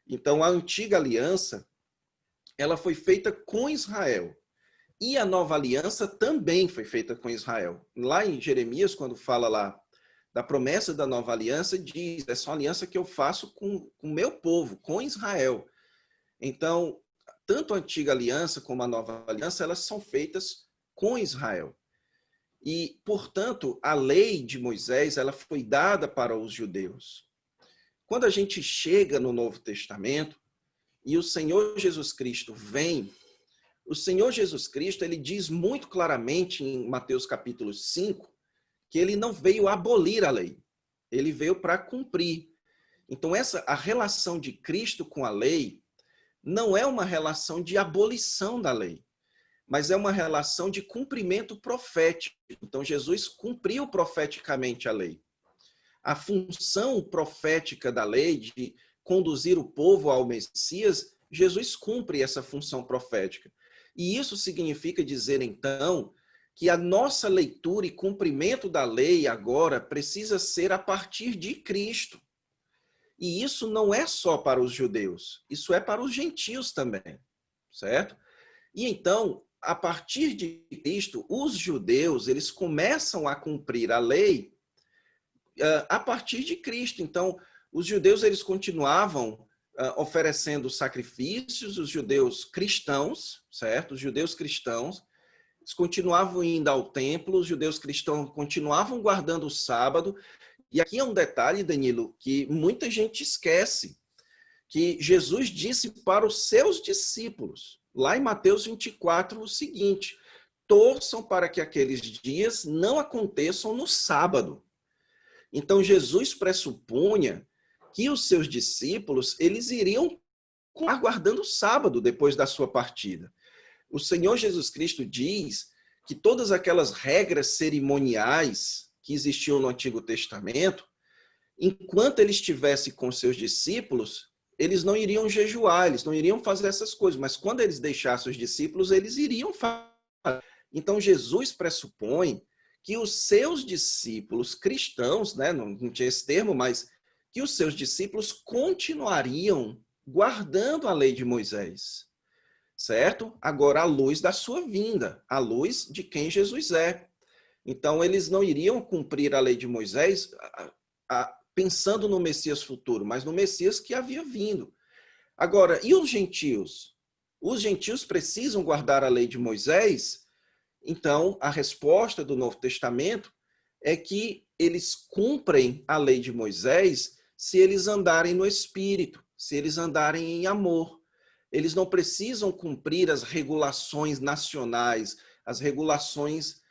Então, a antiga aliança, ela foi feita com Israel. E a nova aliança também foi feita com Israel. Lá em Jeremias, quando fala lá da promessa da nova aliança, diz, essa é uma aliança que eu faço com o meu povo, com Israel. Então, tanto a antiga aliança como a nova aliança, elas são feitas com Israel. E, portanto, a lei de Moisés, ela foi dada para os judeus. Quando a gente chega no Novo Testamento e o Senhor Jesus Cristo vem, o Senhor Jesus Cristo, ele diz muito claramente em Mateus capítulo 5, que ele não veio abolir a lei, ele veio para cumprir. Então, a relação de Cristo com a lei não é uma relação de abolição da lei, mas é uma relação de cumprimento profético. Então, Jesus cumpriu profeticamente a lei. A função profética da lei de conduzir o povo ao Messias, Jesus cumpre essa função profética. E isso significa dizer, então, que a nossa leitura e cumprimento da lei agora precisa ser a partir de Cristo. E isso não é só para os judeus, isso é para os gentios também, certo? E então, a partir de Cristo, os judeus, eles começam a cumprir a lei a partir de Cristo. Então, os judeus, eles continuavam oferecendo sacrifícios, os judeus cristãos, certo? Os judeus cristãos, eles continuavam indo ao templo, os judeus cristãos continuavam guardando o sábado. E aqui é um detalhe, Danilo, que muita gente esquece, que Jesus disse para os seus discípulos, lá em Mateus 24, o seguinte: torçam para que aqueles dias não aconteçam no sábado. Então, Jesus pressupunha que os seus discípulos, eles iriam aguardando o sábado depois da sua partida. O Senhor Jesus Cristo diz que todas aquelas regras cerimoniais que existiam no Antigo Testamento, enquanto ele estivesse com seus discípulos, eles não iriam jejuar, eles não iriam fazer essas coisas, mas quando eles deixassem os discípulos, eles iriam fazer. Então, Jesus pressupõe que os seus discípulos cristãos, né, não tinha esse termo, mas que os seus discípulos continuariam guardando a lei de Moisés, certo? Agora, à luz da sua vinda, à luz de quem Jesus é. Então, eles não iriam cumprir a lei de Moisés pensando no Messias futuro, mas no Messias que havia vindo. Agora, e os gentios? Os gentios precisam guardar a lei de Moisés? Então, a resposta do Novo Testamento é que eles cumprem a lei de Moisés se eles andarem no Espírito, se eles andarem em amor. Eles não precisam cumprir as regulações nacionais, as regulações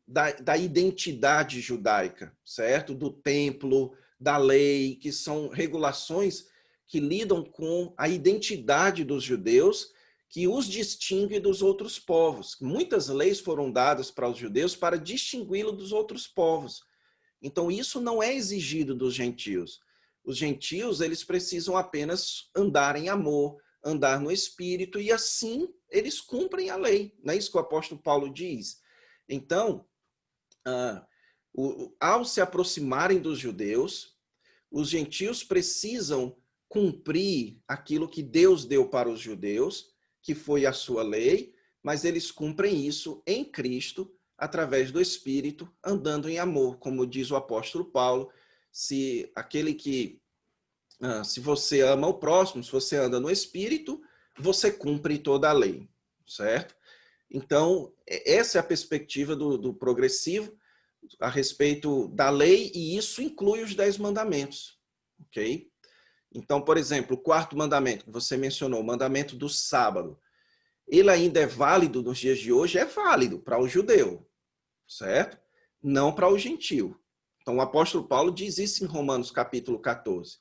da identidade judaica, certo? Do templo, da lei, que são regulações que lidam com a identidade dos judeus, que os distingue dos outros povos. Muitas leis foram dadas para os judeus para distingui-lo dos outros povos. Então, isso não é exigido dos gentios. Os gentios, eles precisam apenas andar em amor, andar no Espírito, e assim eles cumprem a lei. Não é isso que o apóstolo Paulo diz? Então, ao se aproximarem dos judeus, os gentios precisam cumprir aquilo que Deus deu para os judeus, que foi a sua lei, mas eles cumprem isso em Cristo, através do Espírito, andando em amor, como diz o apóstolo Paulo. Se você ama o próximo, se você anda no Espírito, você cumpre toda a lei, certo? Então, essa é a perspectiva do progressivo a respeito da lei, e isso inclui os 10 mandamentos, ok? Então, por exemplo, o quarto mandamento que você mencionou, o mandamento do sábado, ele ainda é válido nos dias de hoje? É válido para o judeu, certo? Não para o gentio. Então, o apóstolo Paulo diz isso em Romanos capítulo 14,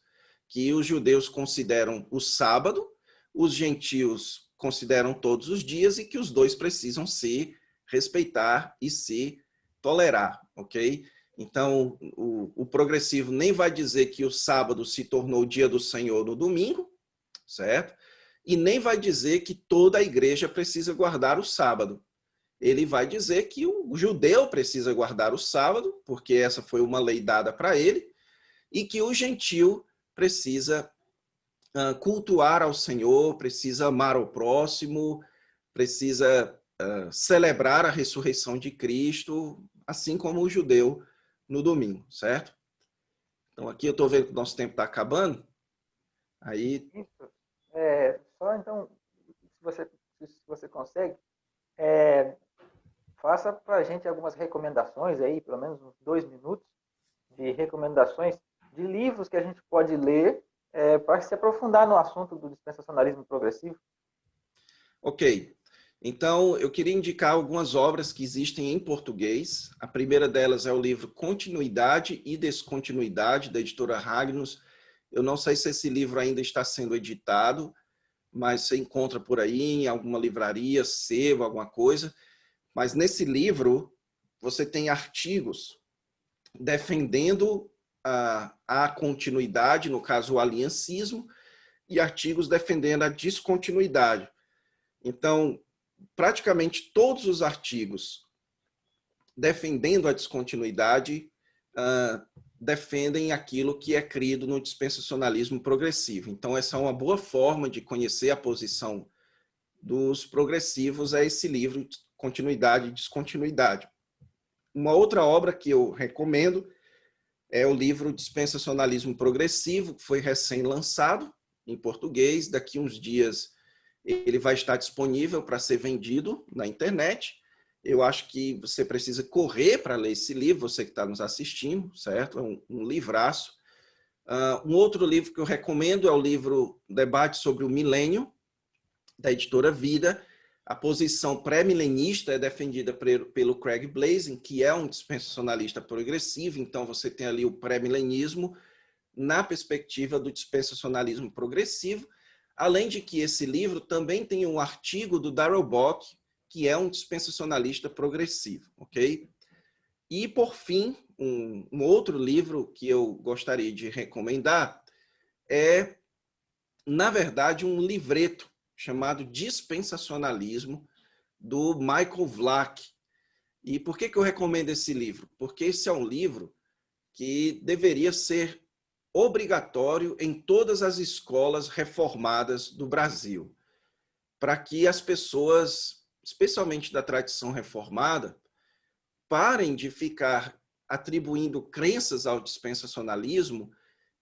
que os judeus consideram o sábado, os gentios consideram todos os dias, e que os dois precisam se respeitar e se tolerar, ok? Então, o progressivo nem vai dizer que o sábado se tornou o dia do Senhor no domingo, certo? E nem vai dizer que toda a igreja precisa guardar o sábado. Ele vai dizer que o judeu precisa guardar o sábado, porque essa foi uma lei dada para ele, e que o gentio precisa cultuar ao Senhor, precisa amar ao próximo, precisa celebrar a ressurreição de Cristo, assim como o judeu no domingo, certo? Então, aqui eu estou vendo que o nosso tempo está acabando. Aí... Isso. Só então, se você consegue, faça para a gente algumas recomendações aí, pelo menos uns 2 minutos, de recomendações de livros que a gente pode ler para se aprofundar no assunto do dispensacionalismo progressivo. Ok. Então, eu queria indicar algumas obras que existem em português. A primeira delas é o livro Continuidade e Descontinuidade, da editora Ragnus. Eu não sei se esse livro ainda está sendo editado, mas você encontra por aí em alguma livraria, sebo, alguma coisa. Mas nesse livro, você tem artigos defendendo a continuidade, no caso o aliancismo, e artigos defendendo a descontinuidade. Então, praticamente todos os artigos defendendo a descontinuidade defendem aquilo que é crido no dispensacionalismo progressivo. Então, essa é uma boa forma de conhecer a posição dos progressivos, é esse livro, Continuidade e Descontinuidade. Uma outra obra que eu recomendo é o livro Dispensacionalismo Progressivo, que foi recém-lançado em português. Daqui uns dias ele vai estar disponível para ser vendido na internet. Eu acho que você precisa correr para ler esse livro, você que está nos assistindo, certo? É um livraço. Um outro livro que eu recomendo é o livro Debate sobre o Milênio, da editora Vida. A posição pré-milenista é defendida pelo Craig Blazing, que é um dispensacionalista progressivo, então você tem ali o pré-milenismo na perspectiva do dispensacionalismo progressivo, além de que esse livro também tem um artigo do Darrell Bock, que é um dispensacionalista progressivo, ok? E, por fim, um outro livro que eu gostaria de recomendar é, na verdade, um livreto chamado Dispensacionalismo, do Michael Vlach. E por que eu recomendo esse livro? Porque esse é um livro que deveria ser obrigatório em todas as escolas reformadas do Brasil, para que as pessoas, especialmente da tradição reformada, parem de ficar atribuindo crenças ao dispensacionalismo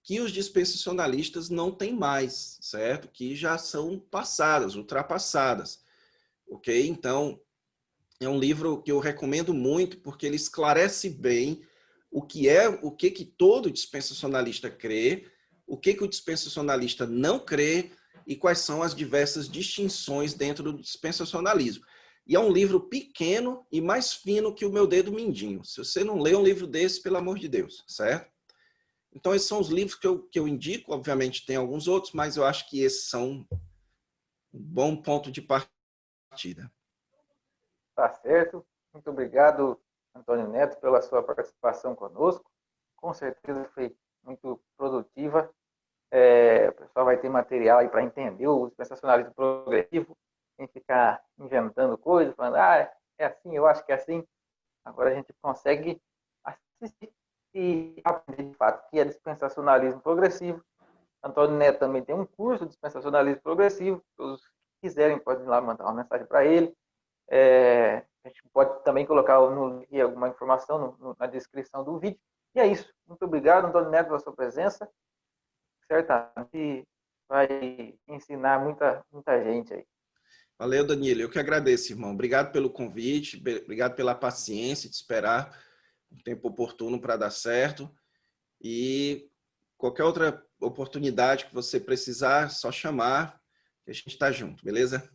que os dispensacionalistas não têm mais, certo? Que já são passadas, ultrapassadas, ok? Então, é um livro que eu recomendo muito porque ele esclarece bem o que todo dispensacionalista crê, o que o dispensacionalista não crê e quais são as diversas distinções dentro do dispensacionalismo. E é um livro pequeno e mais fino que o meu dedo mindinho. Se você não lê um livro desse, pelo amor de Deus, certo? Então, esses são os livros que eu indico. Obviamente, tem alguns outros, mas eu acho que esses são um bom ponto de partida. Tá certo. Muito obrigado, Antônio Neto, pela sua participação conosco. Com certeza foi muito produtiva. O pessoal vai ter material aí para entender o dispensacionalismo progressivo, sem ficar inventando coisas, falando, é assim, eu acho que é assim. Agora a gente consegue assistir e aprender de fato que é dispensacionalismo progressivo. Antônio Neto também tem um curso de dispensacionalismo progressivo. Todos que quiserem podem ir lá mandar uma mensagem para ele. A gente pode também colocar alguma informação na descrição do vídeo. E é isso. Muito obrigado, Antônio Neto, pela sua presença. Certamente vai ensinar muita gente aí. Valeu, Danilo. Eu que agradeço, irmão. Obrigado pelo convite, obrigado pela paciência de esperar um tempo oportuno para dar certo. E qualquer outra oportunidade que você precisar, é só chamar, que a gente está junto, beleza?